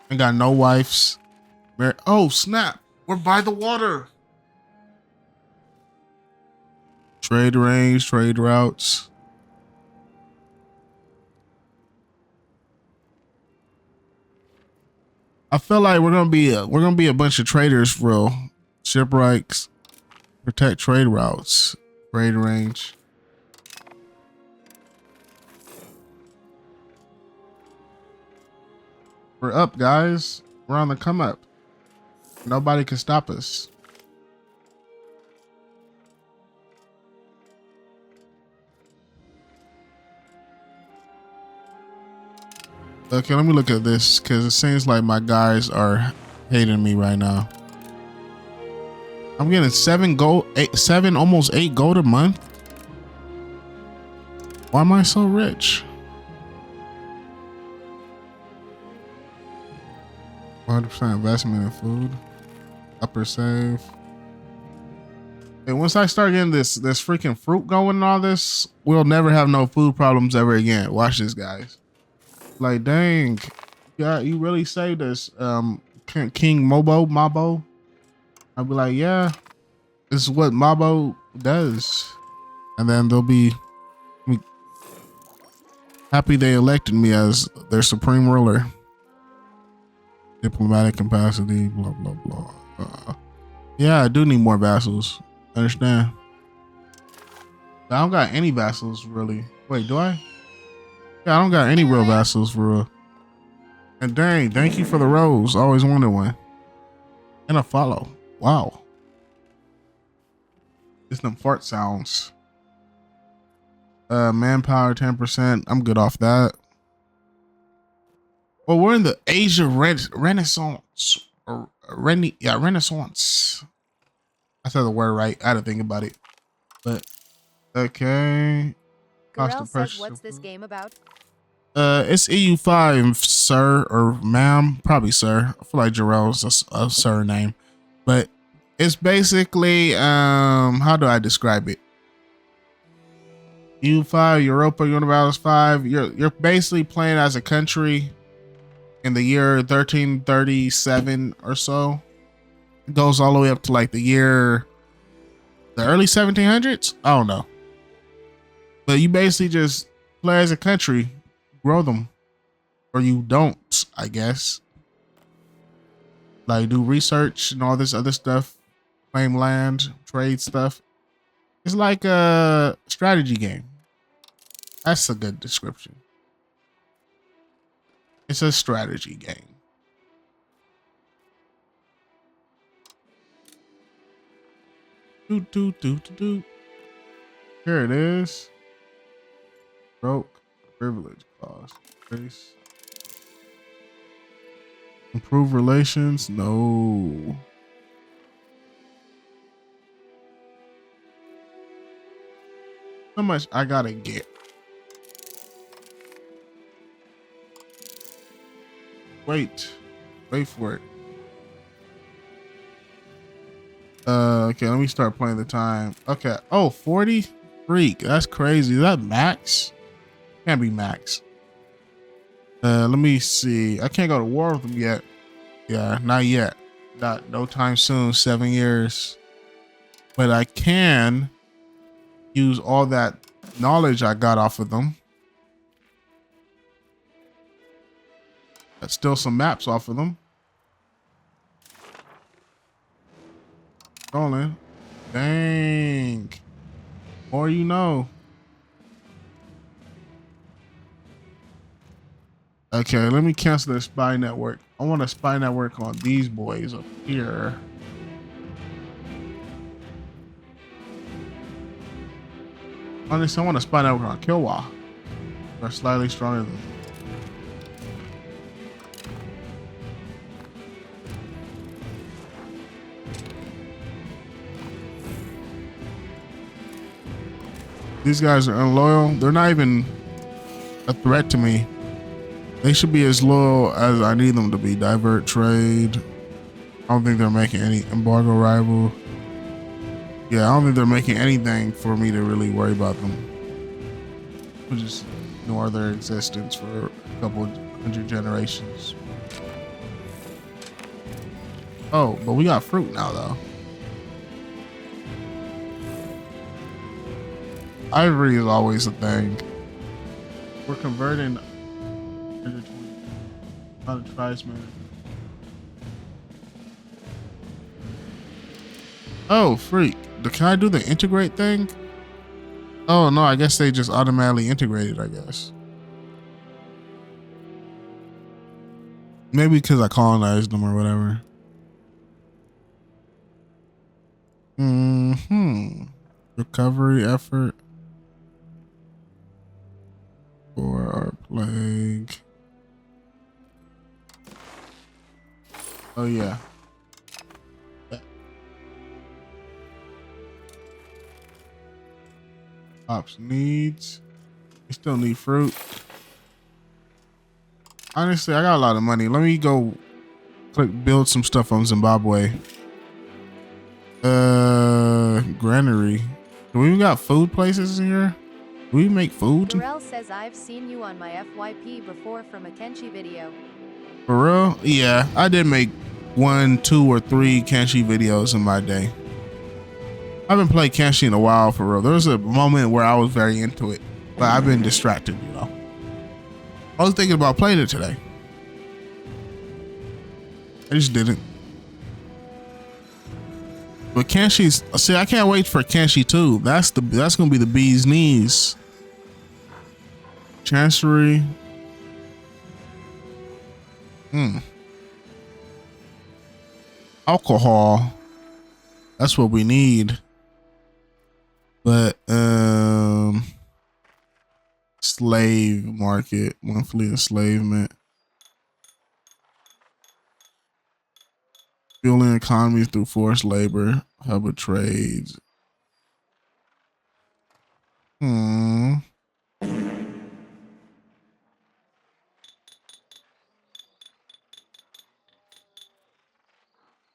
I got no wives. Oh snap! We're by the water. Trade range, trade routes. I feel like we're gonna be a bunch of traders for real. Shipwrights, protect trade routes, trade range. We're up, guys. We're on the come up. Nobody can stop us. Okay, let me look at this because it seems like my guys are hating me right now. I'm getting 7 gold, 7, almost 8 gold a month. Why am I so rich? 100% investment in food. Upper save. And once I start getting this freaking fruit going and all this, we'll never have no food problems ever again. Watch this, guys. Like, dang, yeah, you really saved us, King Mabo. I'll be like, yeah, this is what Mabo does, and then they'll be happy they elected me as their supreme ruler. Diplomatic capacity, blah blah blah. Yeah, I do need more vassals. Understand? I don't got any vassals really. Wait, do I? Yeah, I don't got any real vassals for real. And dang, thank you for the rose. Always wanted one. And a follow. Wow. It's them fart sounds. Manpower 10%. I'm good off that. Well, we're in the age of Renaissance. Renaissance. I said the word right. I had to think about it. But okay. Garel says, what's this game about? It's EU5, sir, or ma'am, probably sir. I feel like Jarrell's a surname, but it's basically how do I describe it? EU5, Europa Universalis 5. You're basically playing as a country in the year 1337 or so. It goes all the way up to like the early 1700s. I don't know. But you basically just play as a country, grow them, or you don't, I guess. Like do research and all this other stuff, claim land, trade stuff. It's like a strategy game. That's a good description. It's a strategy game. Do. Here it is. Broke. Privilege cost. Race. Improve relations. No. How much I gotta get? Wait for it. Okay, let me start playing the time. Okay. Oh, 40? Freak. That's crazy. Is that max? Can't be max. Let me see. I can't go to war with them yet. Yeah, not yet. No time soon. 7 years. But I can use all that knowledge I got off of them. That's still some maps off of them. Rolling. Dang. More you know. Okay, let me cancel the spy network. I want a spy network on these boys up here. Honestly, I want a spy network on Kilwa. They're slightly stronger than them. These guys are unloyal. They're not even a threat to me. They should be as loyal as I need them to be. Divert trade. I don't think they're making any embargo rival. Yeah, I don't think they're making anything for me to really worry about them. We'll just ignore their existence for a couple 100 generations. Oh, but we got fruit now though. Ivory is always a thing. We're converting 120 out of tribesmen. Oh, freak. Can I do the integrate thing? Oh no, I guess they just automatically integrated, I guess. Maybe because I colonized them or whatever. Recovery effort. For our plague. Oh yeah. Ops needs. We still need fruit. Honestly, I got a lot of money. Let me go build some stuff on Zimbabwe. Granary. Do we even got food places in here? Do we make food? Darrell says I've seen you on my FYP before from a Kenshi video. For real? Yeah, I did make 1, 2, or 3 Kenshi videos in my day. I haven't played Kenshi in a while, for real. There was a moment where I was very into it, but I've been distracted, you know. I was thinking about playing it today. I just didn't. But Kenshi's, see, I can't wait for Kenshi 2. That's gonna be the bee's knees. Chancery. Alcohol. That's what we need. But slave market, monthly enslavement. Fueling economies through forced labor, hub of trades.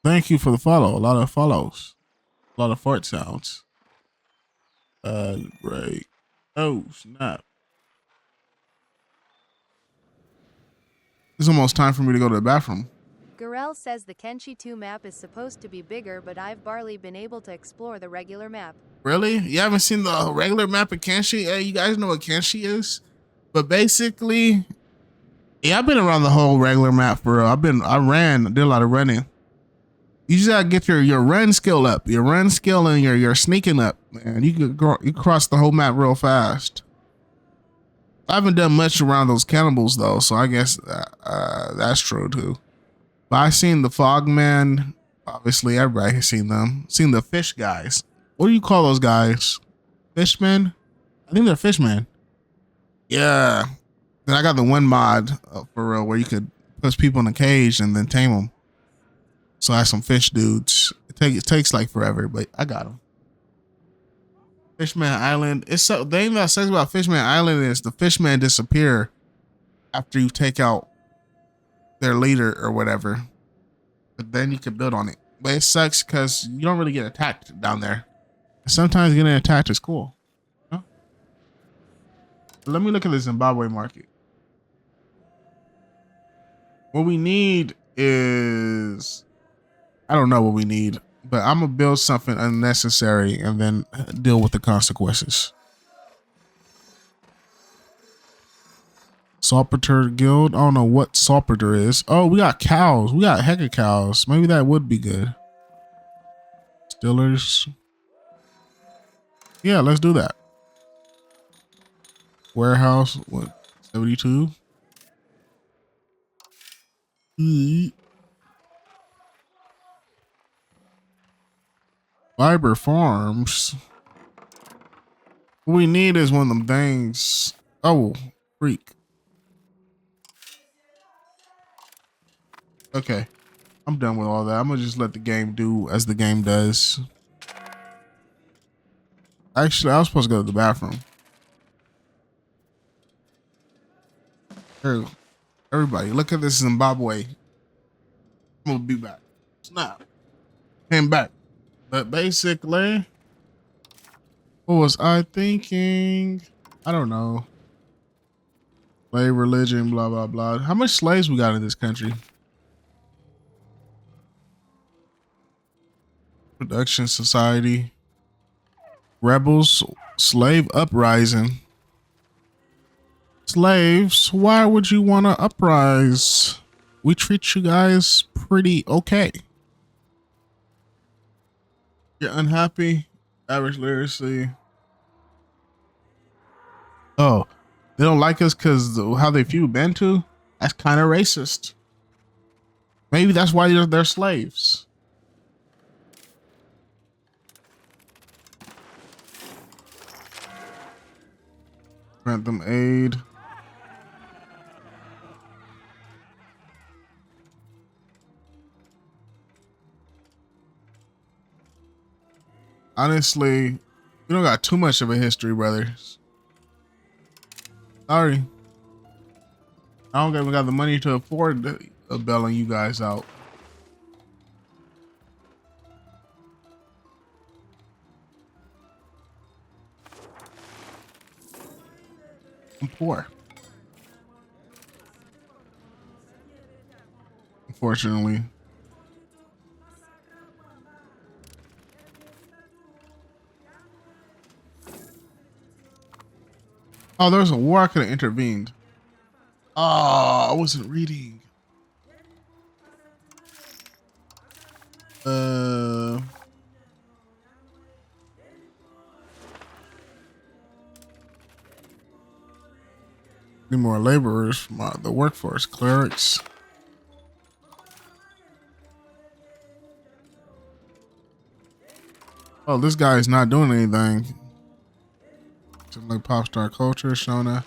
Thank you for the follow. A lot of follows. A lot of fart sounds. Break. Oh, snap. It's almost time for me to go to the bathroom. Garel says the Kenshi 2 map is supposed to be bigger, but I've barely been able to explore the regular map. Really? You haven't seen the regular map of Kenshi? Hey, you guys know what Kenshi is? But basically, yeah, I've been around the whole regular map for real. Did a lot of running. You just gotta get your run skill up, your run skill and your sneaking up, man. You cross the whole map real fast. I haven't done much around those cannibals though, so I guess that's true too. But I seen the Fogman. Obviously, everybody has seen them. Seen the fish guys. What do you call those guys? Fishmen? I think they're fishmen. Yeah. Then I got the one mod for real where you could put people in a cage and then tame them. So I have some fish dudes. It takes like forever, but I got them. Fishman Island. It's so the thing that says about Fishman Island is the fishmen disappear after you take out their leader or whatever. But then you can build on it. But it sucks because you don't really get attacked down there. Sometimes getting attacked is cool. Huh? Let me look at the Zimbabwe market. What we need is, I don't know what we need, but I'm gonna build something unnecessary and then deal with the consequences. Saltpeter Guild. I don't know what saltpeter is. Oh, we got cows. We got a heck of cows. Maybe that would be good. Stillers. Yeah, let's do that. Warehouse. What? 72. Fiber Farms. What we need is one of them things. Oh, freak. Okay. I'm done with all that. I'm gonna just let the game do as the game does. Actually, I was supposed to go to the bathroom. Here, everybody, look at this Zimbabwe. I'm gonna be back. Snap. Came back. But basically, what was I thinking? I don't know. Slave religion, blah, blah, blah. How much slaves we got in this country? Production society. Rebels, slave uprising. Slaves, why would you want to uprise? We treat you guys pretty okay. You're unhappy? Average literacy. Oh, they don't like us because how they view Bantu? That's kind of racist. Maybe that's why they're slaves. Grant them aid. Honestly, we don't got too much of a history, brothers. Sorry. I don't even got the money to afford bailing you guys out. I'm poor. Unfortunately. Oh, there was a war. I could have intervened. Oh, I wasn't reading. Need more laborers from the workforce. Clerics. Oh, this guy is not doing anything. Something like pop star culture, Shona.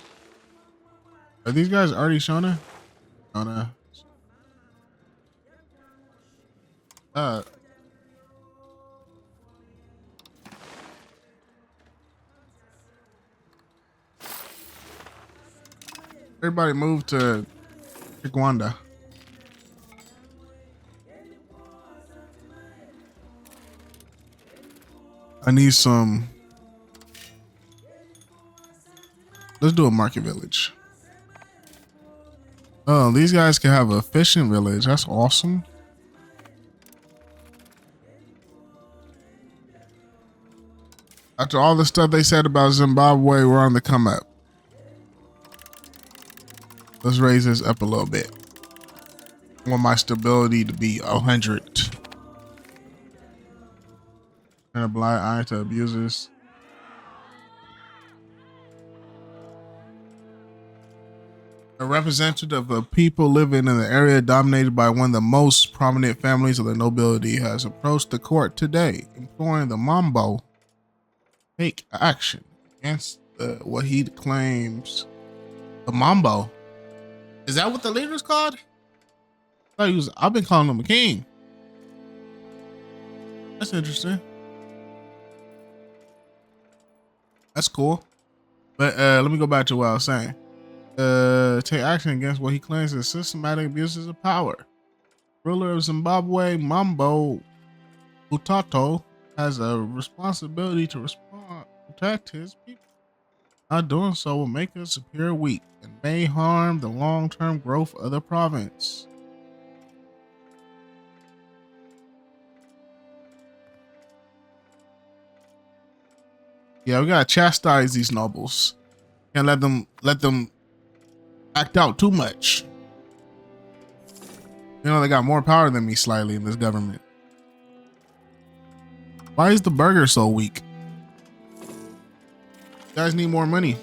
Are these guys already Shona? Shona. Everybody move to Rwanda. I need some Let's do a market village. Oh, these guys can have a fishing village. That's awesome. After all the stuff they said about Zimbabwe, we're on the come up. Let's raise this up a little bit. I want my stability to be 100. And a blind eye to abusers. A representative of people living in the area dominated by one of the most prominent families of the nobility has approached the court today, imploring the Mambo take action against what he claims the Mambo. Is that what the leader's called? I've been calling him a king. That's interesting. That's cool. But let me go back to what I was saying. Take action against what he claims is systematic abuses of power. Ruler of Zimbabwe, Mambo Utato, has a responsibility to protect his people. Not doing so will make us appear weak and may harm the long-term growth of the province. Yeah, we gotta chastise these nobles. Can't let them act out too much. You know, they got more power than me slightly in this government. Why is the burger so weak? You guys need more money.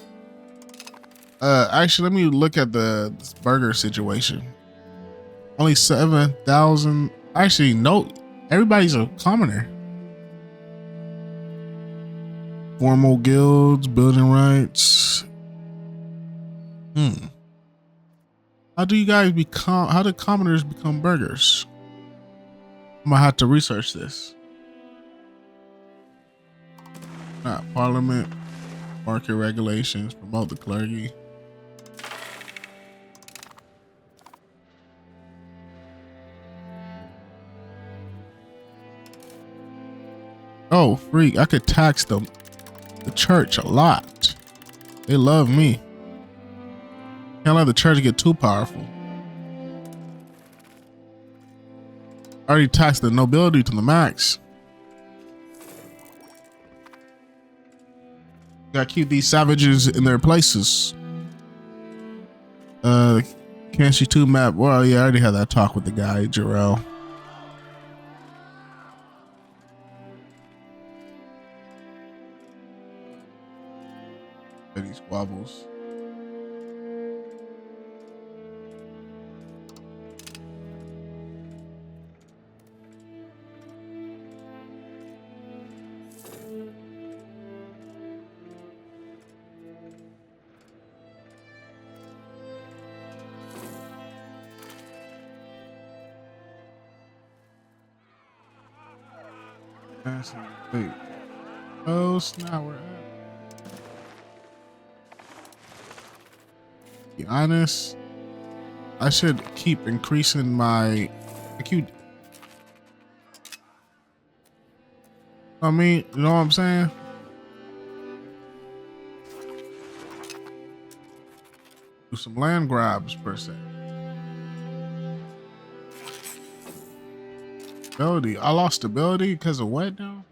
Actually, let me look at this burger situation. Only 7,000. Actually, no, everybody's a commoner. Formal guilds, building rights. How do you guys become, how do commoners become burgers? I'm gonna have to research this. Parliament, market regulations, promote the clergy. Oh, freak, I could tax the church a lot. They love me. Can't let the church get too powerful. I already taxed the nobility to the max. Gotta keep these savages in their places. Kanshi 2 map. Well, yeah, I already had that talk with the guy, Jarrell. These squabbles. Wait. Oh snap, we're at. Be honest, I should keep increasing my acute. I mean, you know what I'm saying? Do some land grabs per se. Stability. I lost stability because of what now?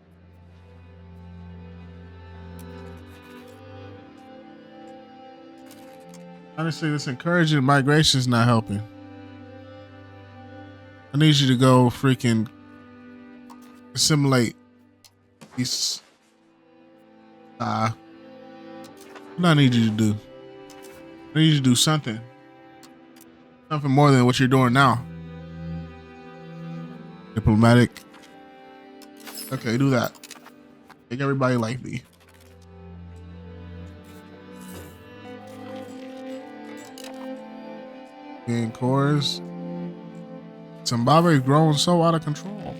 Honestly, this encouraging migration is not helping. I need you to go freaking assimilate these. What I need you to do? I need you to do something. Something more than what you're doing now. Diplomatic. Okay, do that. Make everybody like me. In cores. Zimbabwe is growing so out of control.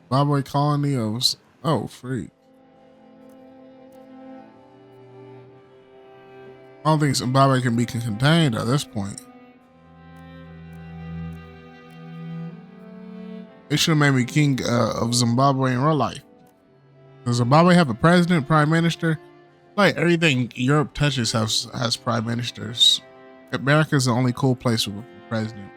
Zimbabwe colony of freak. I don't think Zimbabwe can be contained at this point. They should have made me king of Zimbabwe in real life. Does Zimbabwe have a president, prime minister? Like everything Europe touches has prime ministers. America's the only cool place with a president.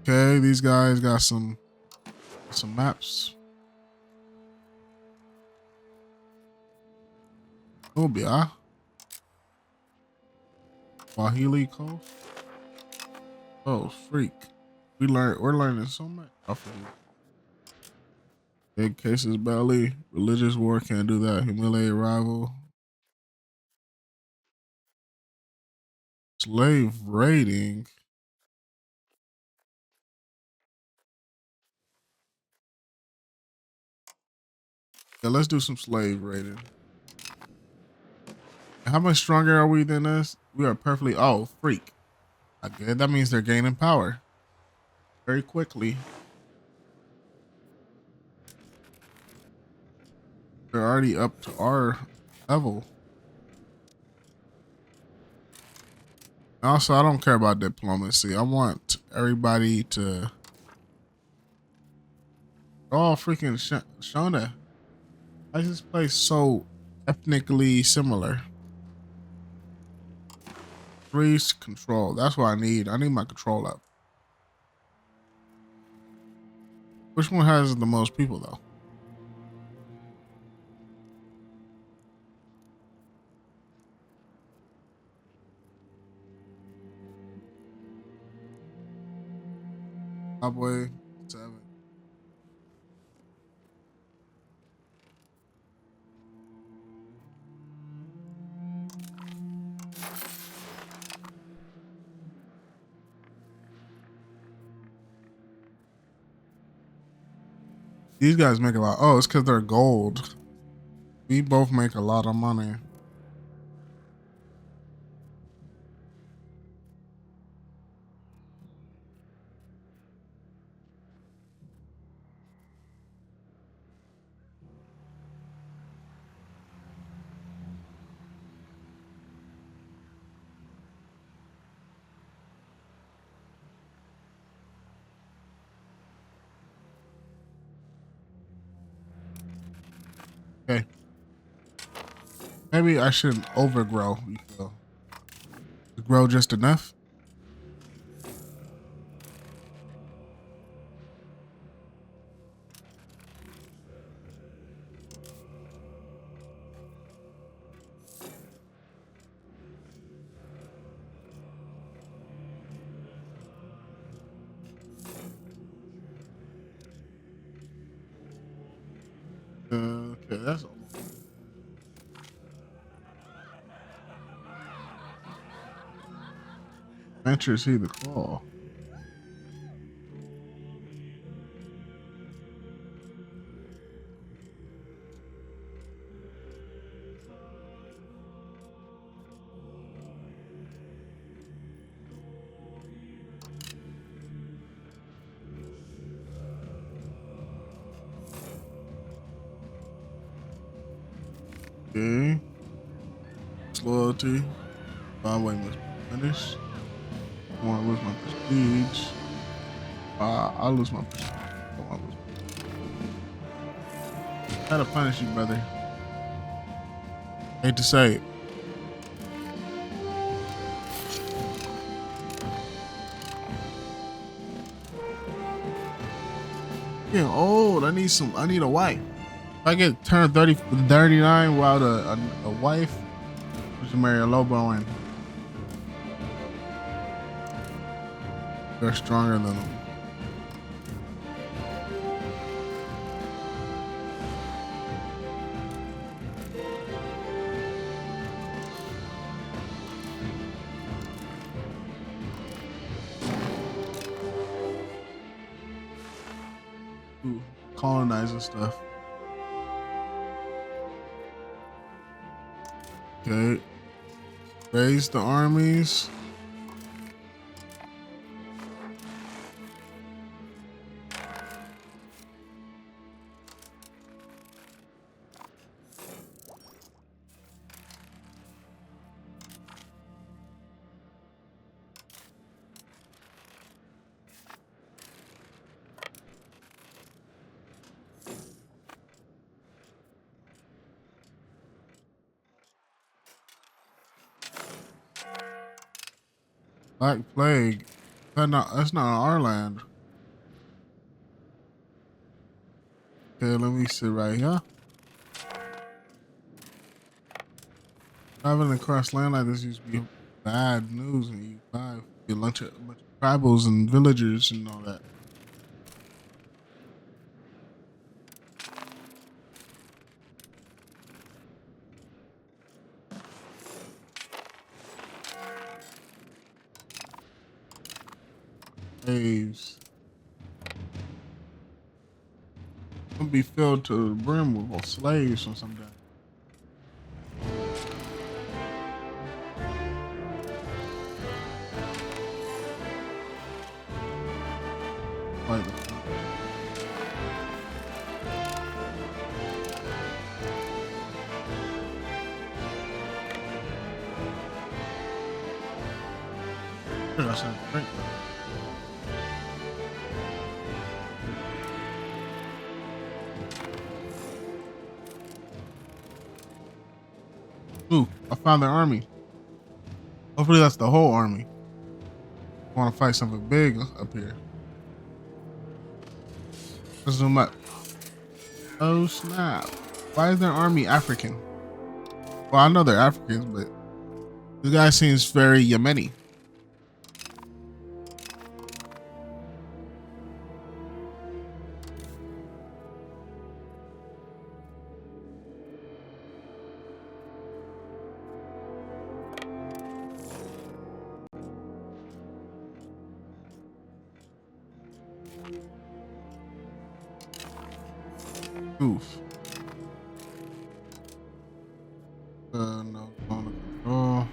Okay, these guys got some maps. Nubia. Swahili Coast. Oh freak. We're learning so much off of you. Big cases belly. Religious war can't do that. Humiliate rival. Slave raiding. Yeah, let's do some slave raiding. How much stronger are we than us? We are perfectly. Oh, freak. Okay, that means they're gaining power very quickly. They're already up to our level. Also, I don't care about diplomacy. I want everybody to. Oh, freaking Shona. Why is this place so ethnically similar? Increase control. That's what I need. I need my control up. Which one has the most people though? Zimbabwe 7. These guys make a lot. Oh, it's because they're gold. We both make a lot of money. Okay. Maybe I shouldn't overgrow. You feel? Grow just enough. Okay, that's all. Venture see the claw. Okay. Loyalty. Byway must be finished. I want to lose my prestige. I'll lose my prestige. I don't want to lose. Try to punish you, brother. Hate to say it. Getting old. I need a wife. If I get turned 39 without a wife, I should marry a Lobo and they're stronger than them. Ooh, colonizing stuff. Okay. Raise the armies. Black Plague. That's not on our land. Okay, let me sit right here. Traveling across land like this used to be bad news in EU5. Be a bunch of tribals and villagers and all that. Slaves. Gonna be filled to the brim with slaves or something. Like that's not great. Ooh, I found the army. Hopefully that's the whole army. I want to fight something big up here. Let's zoom up. Oh snap. Why is their army African? Well, I know they're Africans, but this guy seems very Yemeni. Oof. No, on control.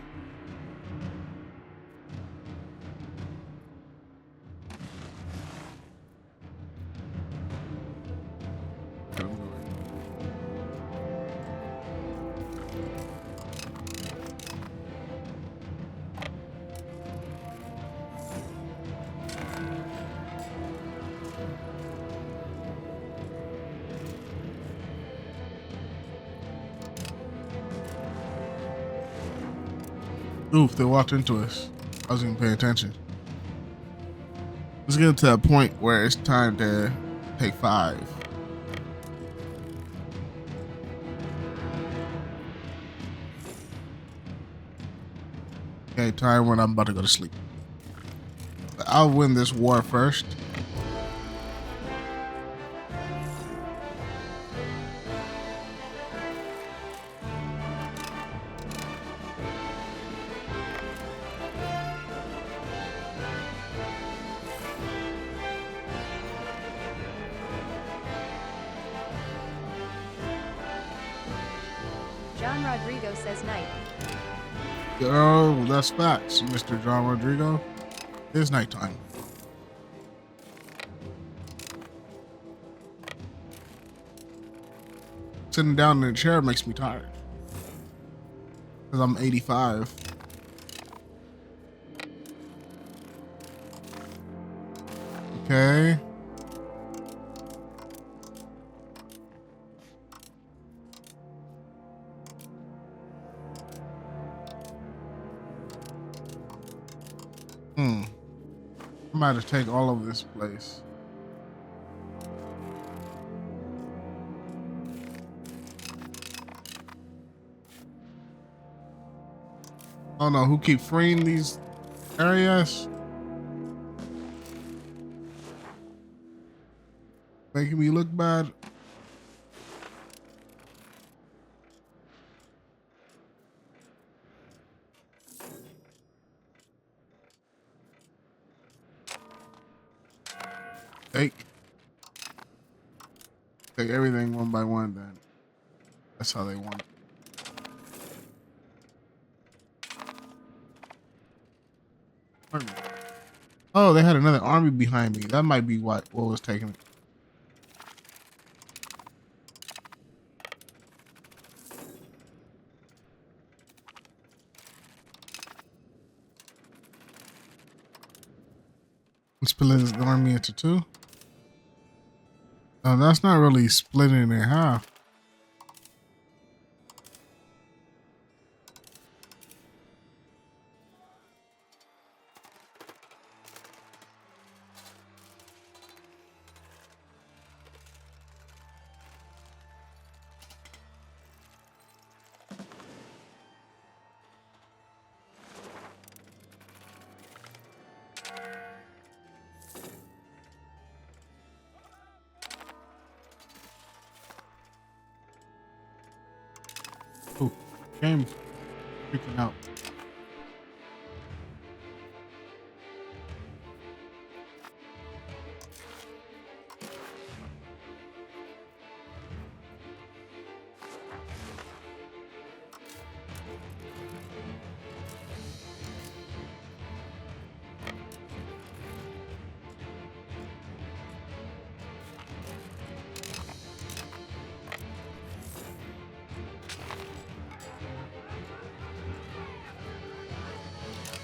Oof, they walked into us. I wasn't even paying attention. Let's get to a point where it's time to take 5. Okay, time when I'm about to go to sleep. But I'll win this war first. John Rodrigo says night. Yo, that's facts, Mr. John Rodrigo. It's nighttime. Sitting down in the chair makes me tired. Because I'm 85. Okay. I'm about to take all of this place. I don't know who keep freeing these areas. Making me look bad. Take everything one by one then. That's how they want it. Oh, they had another army behind me. That might be what was taking it. Split the army into 2. That's not really splitting it in half. Game freaking out.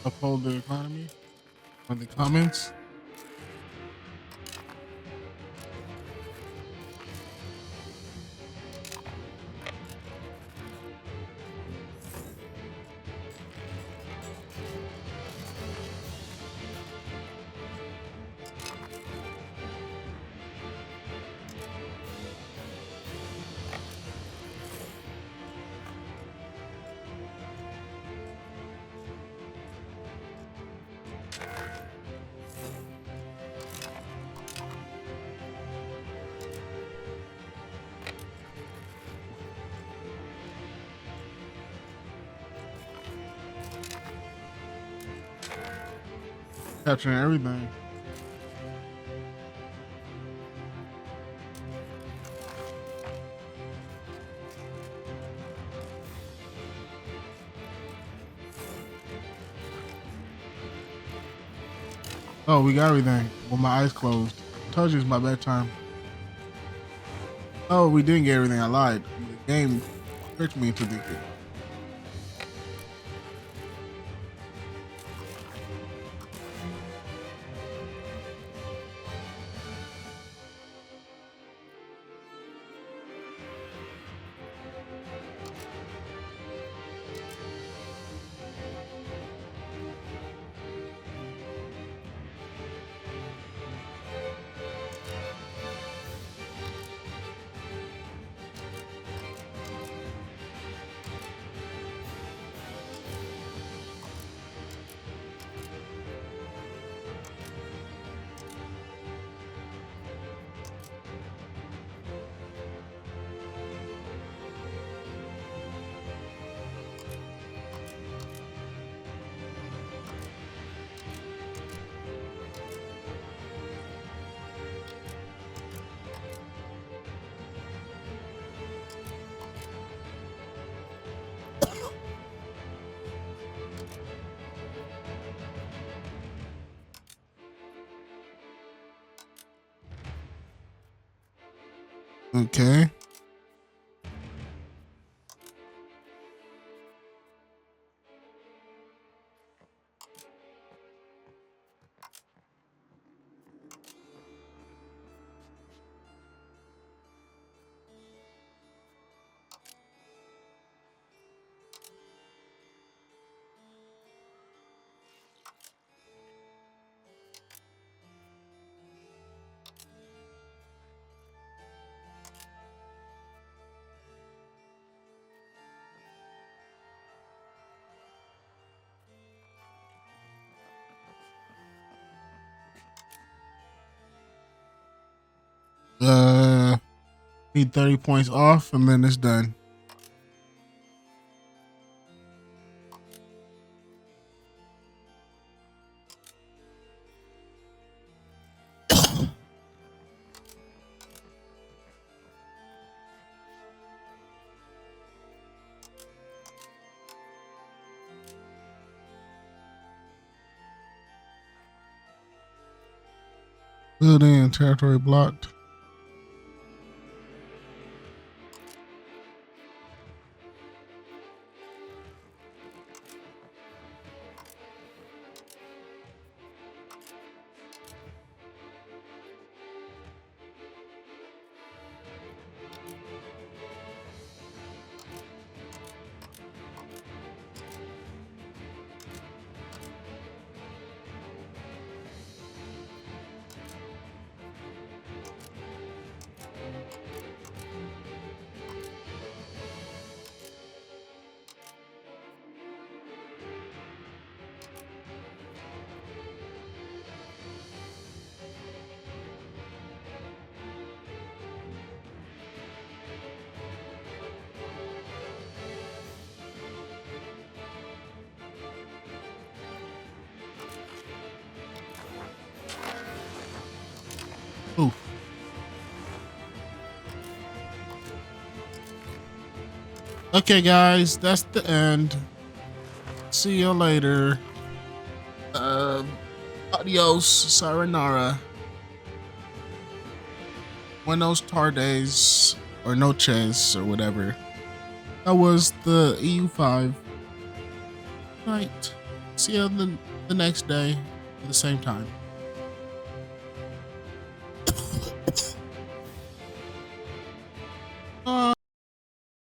Uphold the economy on the comments. Capturing everything. Oh, we got everything with my eyes closed. Told you it's my bedtime. Oh, we didn't get everything. I lied. The game tricked me into thinking. Okay. Need 30 points off and then it's done. Building territory blocked. Okay, guys, that's the end. See you later. Adios, sayonara. Buenos tardes or noches or whatever. That was the EU5 night. See you the next day at the same time. Bye.